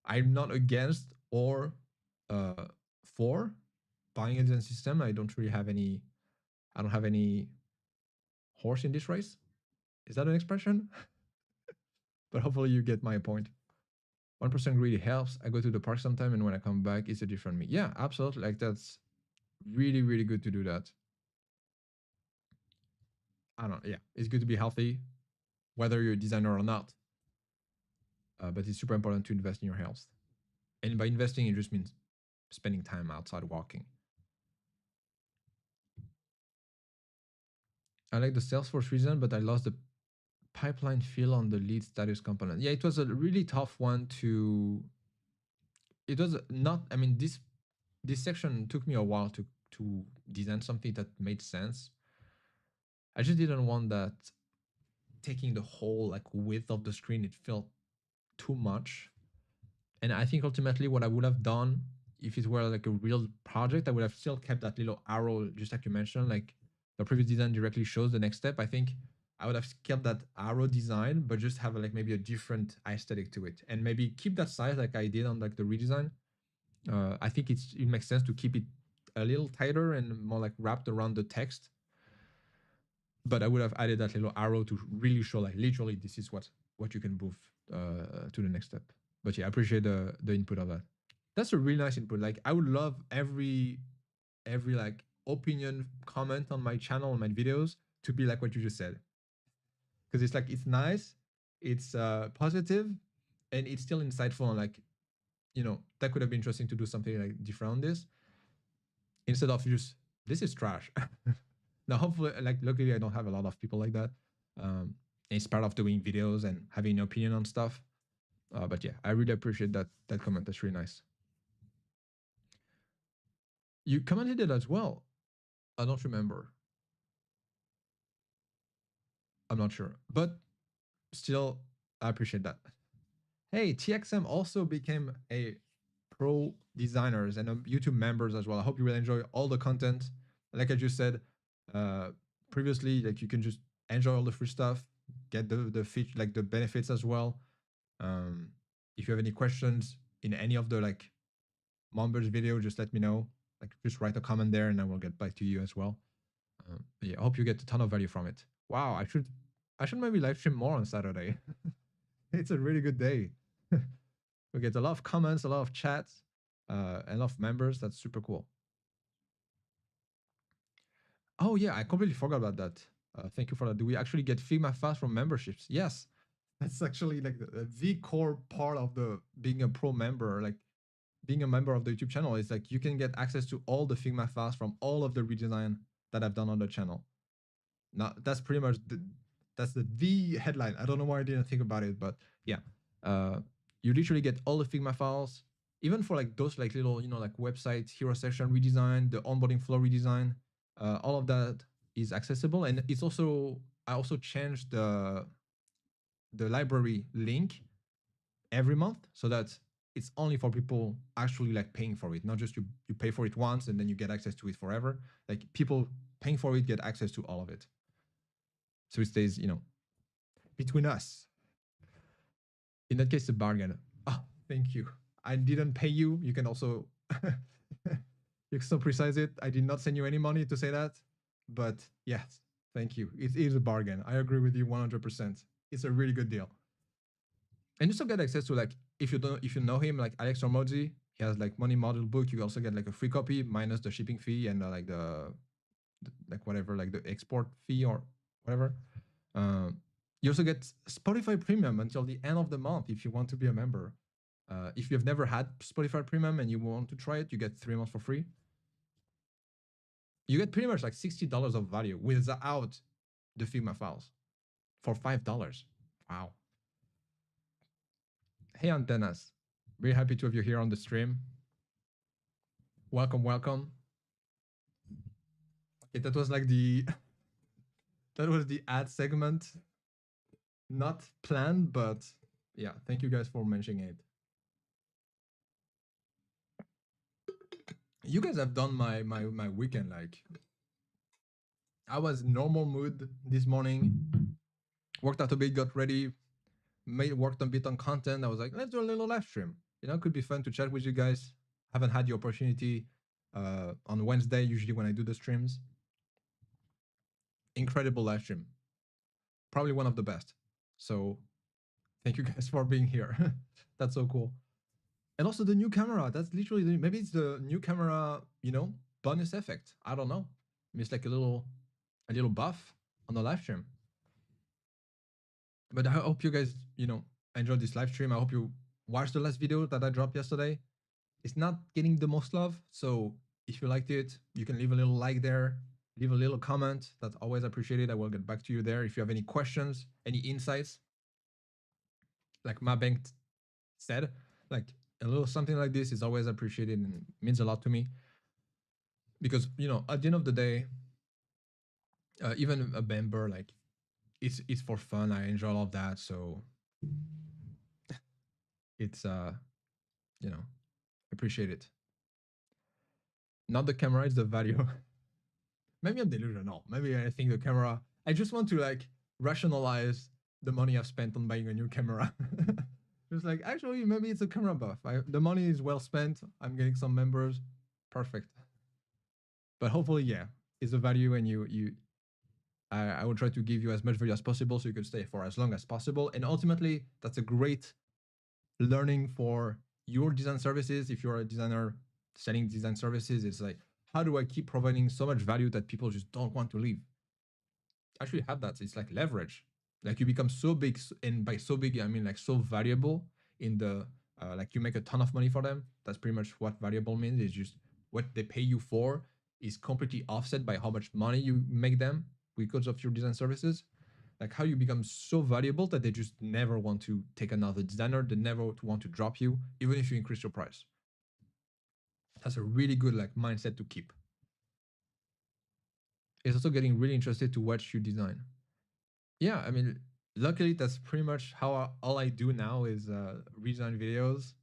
I'm not against or uh, for buying a design system. I don't really have any. I don't have any horse in this race. Is that an expression? But hopefully you get my point. 1% really helps. I go to the park sometime, and when I come back, it's a different me. Yeah, absolutely. Like that's really, really good to do that. I don't. Yeah, it's good to be healthy, whether you're a designer or not. But it's super important to invest in your health. And by investing, it just means spending time outside walking. I like the Salesforce reason, but I lost the pipeline feel on the lead status component. Yeah, it was a really tough one to. It was not. I mean, this section took me a while to design something that made sense. I just didn't want that taking the whole like width of the screen. It felt too much. And I think ultimately what I would have done if it were like a real project, I would have still kept that little arrow, just like you mentioned, like the previous design directly shows the next step. I think I would have kept that arrow design, but just have like maybe a different aesthetic to it, and maybe keep that size like I did on like the redesign. I think it makes sense to keep it a little tighter and more like wrapped around the text. But I would have added that little arrow to really show like literally this is what you can move to the next step. But yeah, I appreciate the input of that. That's a really nice input. Like I would love every like opinion comment on my channel on my videos to be like what you just said, because it's like it's nice, it's positive, and it's still insightful. And like that could have been interesting to do something like different on this instead of just this is trash. Now, hopefully, like luckily, I don't have a lot of people like that. It's part of doing videos and having an opinion on stuff. But yeah, I really appreciate that comment. That's really nice. You commented it as well. I don't remember. I'm not sure, but still, I appreciate that. Hey, TXM also became a pro designers and YouTube members as well. I hope you will enjoy all the content. Like I just said previously, like you can just enjoy all the free stuff, get the feature like the benefits as well. Um, if you have any questions in any of the like members video, just let me know. Like just write a comment there, and I will get back to you as well. Yeah, I hope you get a ton of value from it. Wow, I should maybe live stream more on Saturday. It's a really good day. We get a lot of comments, a lot of chats, and a lot of members. That's super cool. Oh yeah, I completely forgot about that. Thank you for that. Do we actually get Figma Fast from memberships? Yes, that's actually like the core part of the being a pro member. Like being a member of the YouTube channel is like you can get access to all the Figma Fast from all of the redesign that I've done on the channel. Now that's pretty much the headline. I don't know why I didn't think about it, but yeah, uh, you literally get all the Figma files, even for like those like little like website hero section redesign, the onboarding flow redesign, all of that is accessible, and it's also I also changed the library link every month so that it's only for people actually like paying for it, not just you pay for it once and then you get access to it forever. Like people paying for it get access to all of it. So it stays, between us. In that case, a bargain. Oh, thank you. I didn't pay you. You can also you can so precise it. I did not send you any money to say that, but yes, thank you. It is a bargain. I agree with you 100%. It's a really good deal. And you still get access to like if you know him like Alex Ormozzi, he has like money model book. You also get like a free copy minus the shipping fee and like the like whatever like the export fee or whatever. You also get Spotify Premium until the end of the month if you want to be a member. If you've never had Spotify Premium and you want to try it, you get 3 months for free. You get pretty much like $60 of value without the Figma files for $5. Wow. Hey, Antennas. Very happy to have you here on the stream. Welcome, welcome. Okay, that was like that was the ad segment. Not planned, but Yeah, thank you guys for mentioning it. You guys have done my weekend. Like, I was normal mood this morning, worked out a bit, got ready, made worked a bit on content. I was like, let's do a little live stream. You know, it could be fun to chat with you guys. Haven't had the opportunity on Wednesday, usually when I do the streams. Incredible live stream. Probably one of the best. So thank you guys for being here. That's so cool. And also the new camera. That's literally maybe it's the new camera, bonus effect. I don't know. It's like a little buff on the live stream. But I hope you guys, enjoyed this live stream. I hope you watched the last video that I dropped yesterday. It's not getting the most love, so if you liked it, you can leave a little like there, leave a little comment. That's always appreciated. I will get back to you there. If you have any questions, any insights, like my bank said, like a little something like this is always appreciated and means a lot to me because at the end of the day, even a member, like it's for fun. I enjoy all of that, so it's you know appreciate it. Not the camera, it's the value. Maybe I'm delusional. Maybe I think the camera. I just want to like rationalize the money I've spent on buying a new camera. Just like actually, maybe it's a camera buff. The money is well spent. I'm getting some members. Perfect. But hopefully, yeah, it's a value, and I will try to give you as much value as possible so you can stay for as long as possible. And ultimately, that's a great learning for your design services. If you're a designer selling design services, it's like, how do I keep providing so much value that people just don't want to leave? Actually have that. It's like leverage. Like you become so big, and by so big I mean like so valuable in the like you make a ton of money for them. That's pretty much what valuable means. Is just what they pay you for is completely offset by how much money you make them because of your design services. Like how you become so valuable that they just never want to take another designer. They never want to drop you, even if you increase your price. That's a really good like mindset to keep. It's also getting really interested to watch you design. Yeah, I mean, luckily that's pretty much how all I do now is redesign videos.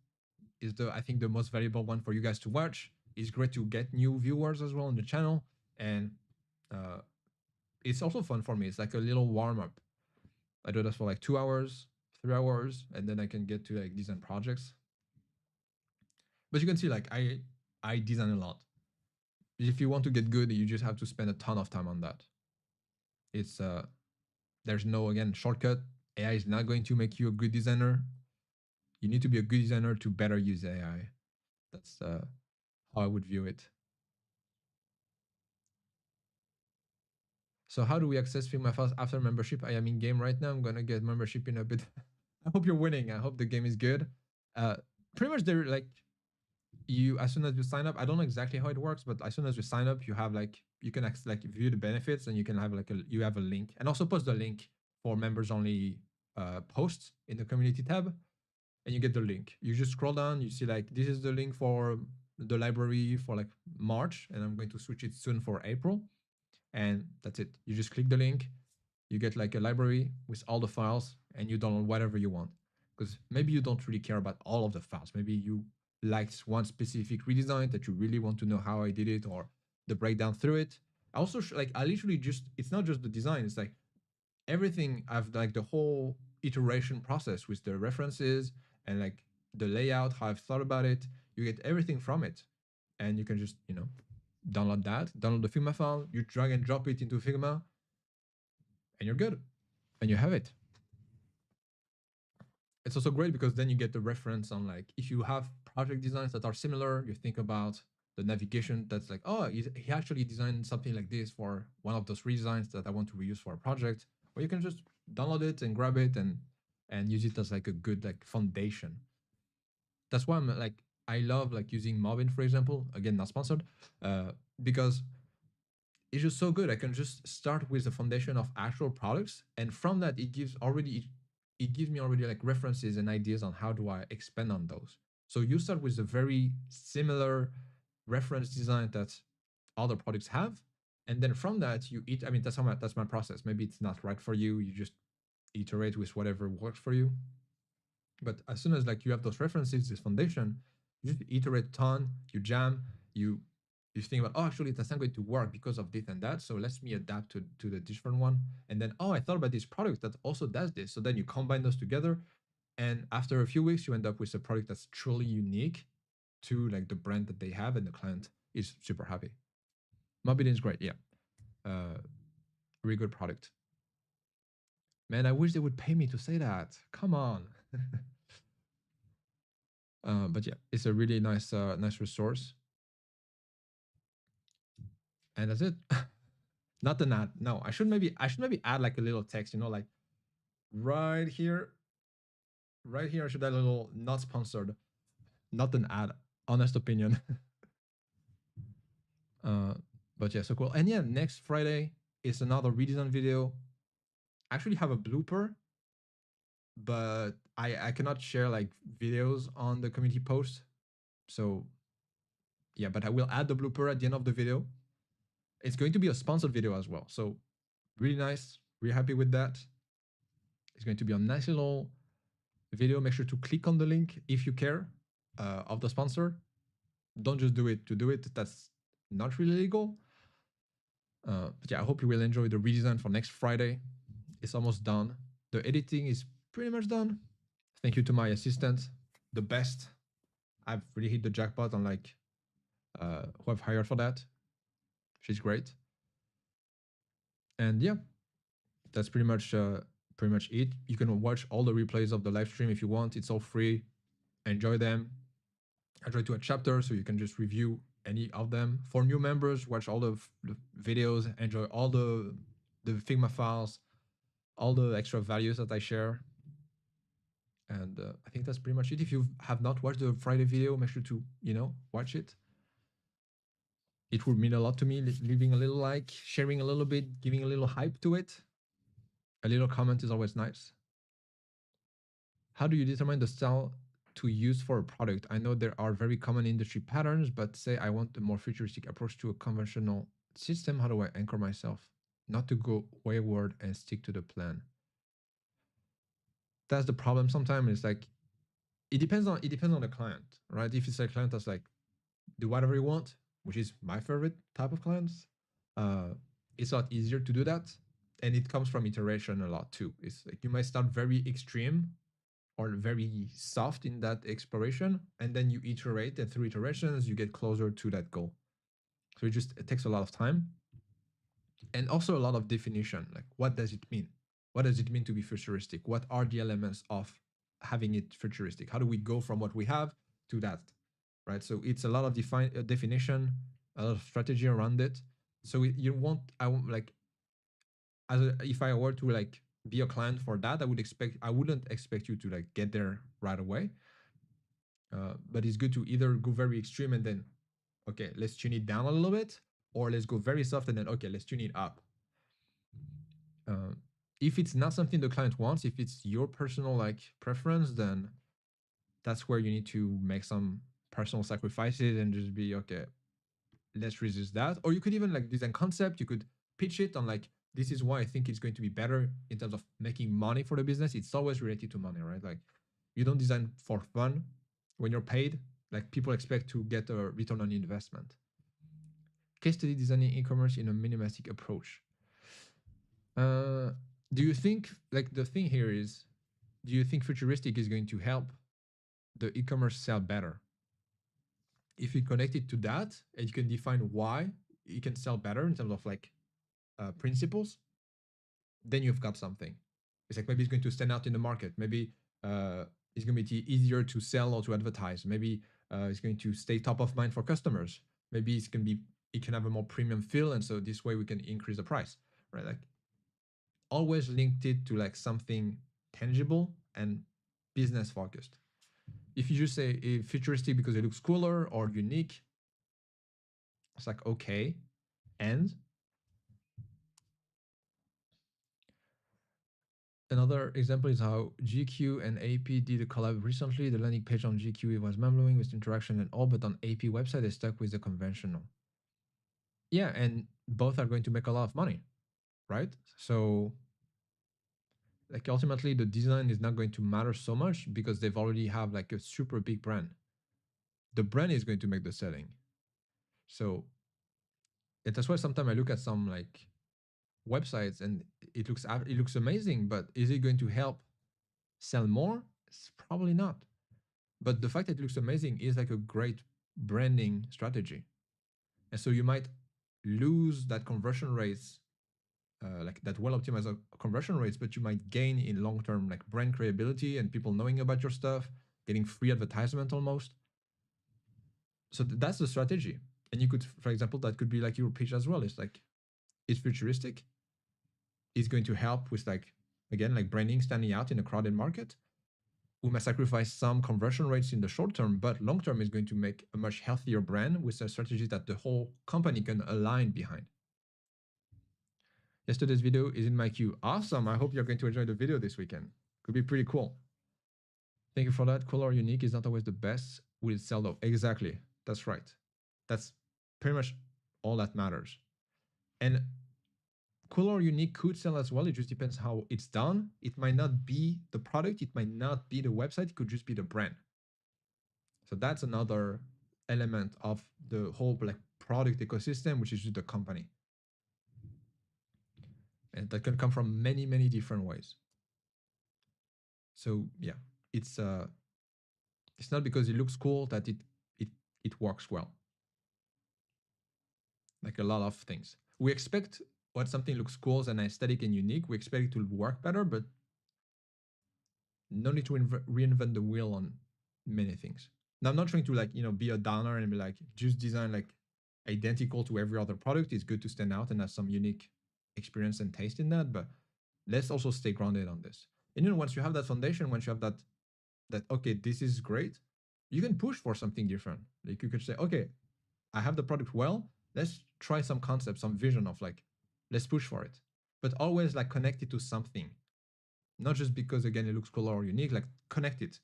Is the I think the most valuable one for you guys to watch. It's great to get new viewers as well on the channel, and uh, it's also fun for me. It's like a little warm up. I do this for like 2 hours, 3 hours, and then I can get to like design projects. But you can see like I design a lot. If you want to get good, you just have to spend a ton of time on that. It's there's no again shortcut. AI is not going to make you a good designer. You need to be a good designer to better use AI. That's how I would view it. So how do we access Figma Files after membership? I am in game right now. I'm gonna get membership in a bit. I hope you're winning. I hope the game is good. Uh, Pretty much they're like you as soon as you sign up. I don't know exactly how it works, but as soon as you sign up, you have like you can like view the benefits, and you can have like you have a link, and also post the link for members only posts in the community tab, and you get the link. You just scroll down, you see like this is the link for the library for like March, and I'm going to switch it soon for April, and that's it. You just click the link, you get like a library with all the files, and you download whatever you want. Because maybe you don't really care about all of the files. Maybe you liked one specific redesign that you really want to know how I did it or the breakdown through it. I also like I literally just it's not just the design. It's like everything. I've like the whole iteration process with the references and like the layout, how I've thought about it. You get everything from it, and you can just download that, download the Figma file, you drag and drop it into Figma, and you're good, and you have it. It's also great because then you get the reference on like if you have project designs that are similar, you think about the navigation that's like, oh, he actually designed something like this for one of those redesigns that I want to reuse for a project. Or you can just download it and grab it and use it as like a good like foundation. That's why I'm like I love like using Mobbin, for example. Again, not sponsored, because it's just so good. I can just start with the foundation of actual products, and from that, it gives me already like references and ideas on how do I expand on those. So you start with a very similar reference design that other products have, and then from that you eat. I mean, that's my process. Maybe it's not right for you. You just iterate with whatever works for you. But as soon as like you have those references, this foundation, you just iterate a ton, you jam, you you think about, oh, actually that's not going to work because of this and that. So let's me adapt to the different one. And then, oh, I thought about this product that also does this. So then you combine those together. And after a few weeks, you end up with a product that's truly unique to like the brand that they have, and the client is super happy. Mobilin is great, yeah. Really good product. Man, I wish they would pay me to say that. Come on. But yeah, it's a really nice resource. And that's it. Not an ad. No, I should maybe add like a little text, like right here, right here. I should add a little not sponsored, not an ad. Honest opinion. uh, but yeah, so cool. And yeah, next Friday is another redesign video. I actually have a blooper, but I cannot share like videos on the community post. So yeah, but I will add the blooper at the end of the video. It's going to be a sponsored video as well. So really nice. Really happy with that. It's going to be a nice little video. Make sure to click on the link if you care of the sponsor. Don't just do it to do it. That's not really legal. But yeah, I hope you will enjoy the redesign for next Friday. It's almost done. The editing is pretty much done. Thank you to my assistant, the best. I've really hit the jackpot on like who I've hired for that. She's great. And yeah, that's pretty much it. You can watch all the replays of the live stream if you want. It's all free. Enjoy them. I try to add chapters so you can just review any of them. For new members, watch all the videos, enjoy all the Figma files, all the extra values that I share. And I think that's pretty much it. If you have not watched the Friday video, make sure to watch it. It would mean a lot to me. Leaving a little like, sharing a little bit, giving a little hype to it. A little comment is always nice. How do you determine the style to use for a product? I know there are very common industry patterns, but say I want a more futuristic approach to a conventional system. How do I anchor myself not to go wayward and stick to the plan? That's the problem. Sometimes it's like it depends on the client, right? If it's a client that's like do whatever you want, which is my favorite type of clients, uh, it's a lot easier to do that. And it comes from iteration a lot too. It's like you might start very extreme or very soft in that exploration, and then you iterate, and through iterations you get closer to that goal. So it takes a lot of time, and also a lot of definition. Like, what does it mean? What does it mean to be futuristic? What are the elements of having it futuristic? How do we go from what we have to that, right? So it's a lot of definition, a lot of strategy around it. So you want I want like if I were to like be a client for that, I wouldn't expect you to like get there right away. But it's good to either go very extreme and then, okay, let's tune it down a little bit, or let's go very soft and then, okay, let's tune it up. Uh, if it's not something the client wants, if it's your personal like preference, then that's where you need to make some personal sacrifices and just be okay. Let's resist that. Or you could even like design concept. You could pitch it on like, this is why I think it's going to be better in terms of making money for the business. It's always related to money, right? Like you don't design for fun. When you're paid, like people expect to get a return on investment. Case study designing e-commerce in a minimalistic approach. Uh, do you think like the thing here is, do you think futuristic is going to help the e-commerce sell better? If you connect it to that and you can define why it can sell better in terms of like principles, then you've got something. It's like maybe it's going to stand out in the market. Maybe it's going to be easier to sell or to advertise. Maybe it's going to stay top of mind for customers. Maybe it can have a more premium feel, and so this way we can increase the price, right? Like always linked it to like something tangible and business focused. If you just say futuristic because it looks cooler or unique, it's like okay, and another example is how GQ and AP did a collab recently. The landing page on GQ was mind-blowing with interaction and all, but on AP website they stuck with the conventional. Yeah, and both are going to make a lot of money, right? So Like ultimately the design is not going to matter so much because they've already have like a super big brand. The brand is going to make the selling. So that's why sometimes I look at some like websites and it looks amazing, but is it going to help sell more? It's probably not. But the fact that it looks amazing is like a great branding strategy. And so you might lose that conversion rates, like that well optimized conversion rates, but you might gain in long term like brand credibility and people knowing about your stuff, getting free advertisement almost. So that's the strategy. And you could, for example, that could be like your pitch as well. It's like it's futuristic. It's going to help with like again like branding standing out in a crowded market. We might sacrifice some conversion rates in the short term, but long term is going to make a much healthier brand with a strategy that the whole company can align behind. Yesterday's video is in my queue. Awesome. I hope you're going to enjoy the video this weekend. Could be pretty cool. Thank you for that. Cool or unique is not always the best. Will it sell though? Exactly. That's right. That's pretty much all that matters. And cool or unique could sell as well. It just depends how it's done. It might not be the product. It might not be the website. It could just be the brand. So that's another element of the whole like product ecosystem, which is just the company. And that can come from many, many different ways. So yeah, it's not because it looks cool that it it works well. Like a lot of things. We expect when something looks cool and aesthetic and unique, we expect it to work better, but no need to reinvent the wheel on many things. Now I'm not trying to like, be a downer and be like, just design like identical to every other product. It's good to stand out and have some unique experience and taste in that, but let's also stay grounded on this. And once you have that foundation, once you have that okay, this is great, you can push for something different. Like you could say, okay, I have the product well, let's try some concept, some vision of like, let's push for it. But always like connect it to something. Not just because again it looks cool or unique, like connect it.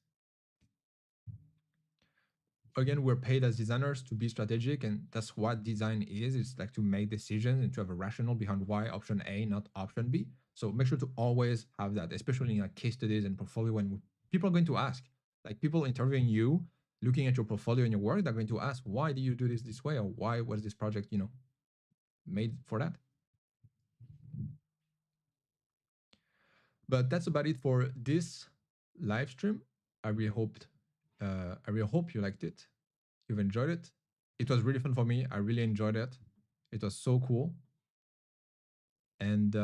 Again, we're paid as designers to be strategic, and that's what design is. It's like to make decisions and to have a rationale behind why option A, not option B. So make sure to always have that, especially in like case studies and portfolio when people are going to ask, like people interviewing you, looking at your portfolio and your work, they're going to ask, why do you do this way? Or why was this project, made for that? But that's about it for this live stream. I really hope you liked it. You've enjoyed it. It was really fun for me. I really enjoyed it. It was so cool. And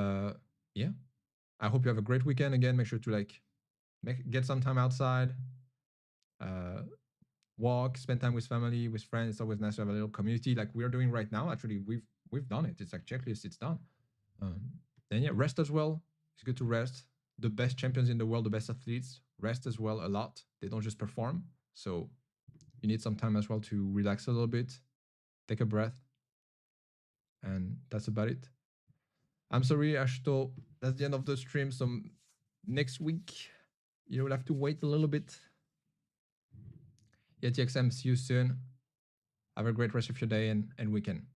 yeah, I hope you have a great weekend. Again, make sure to like get some time outside, uh, walk, spend time with family, with friends. It's always nice to have a little community like we're doing right now. Actually, we've done it. It's like checklist. It's done. Then yeah, rest as well. It's good to rest. The best champions in the world, the best athletes, rest as well a lot. They don't just perform. So you need some time as well to relax a little bit, take a breath, and that's about it. I'm sorry, Ashto. That's the end of the stream. So next week, you will have to wait a little bit. Yeah, TXM, see you soon. Have a great rest of your day and weekend.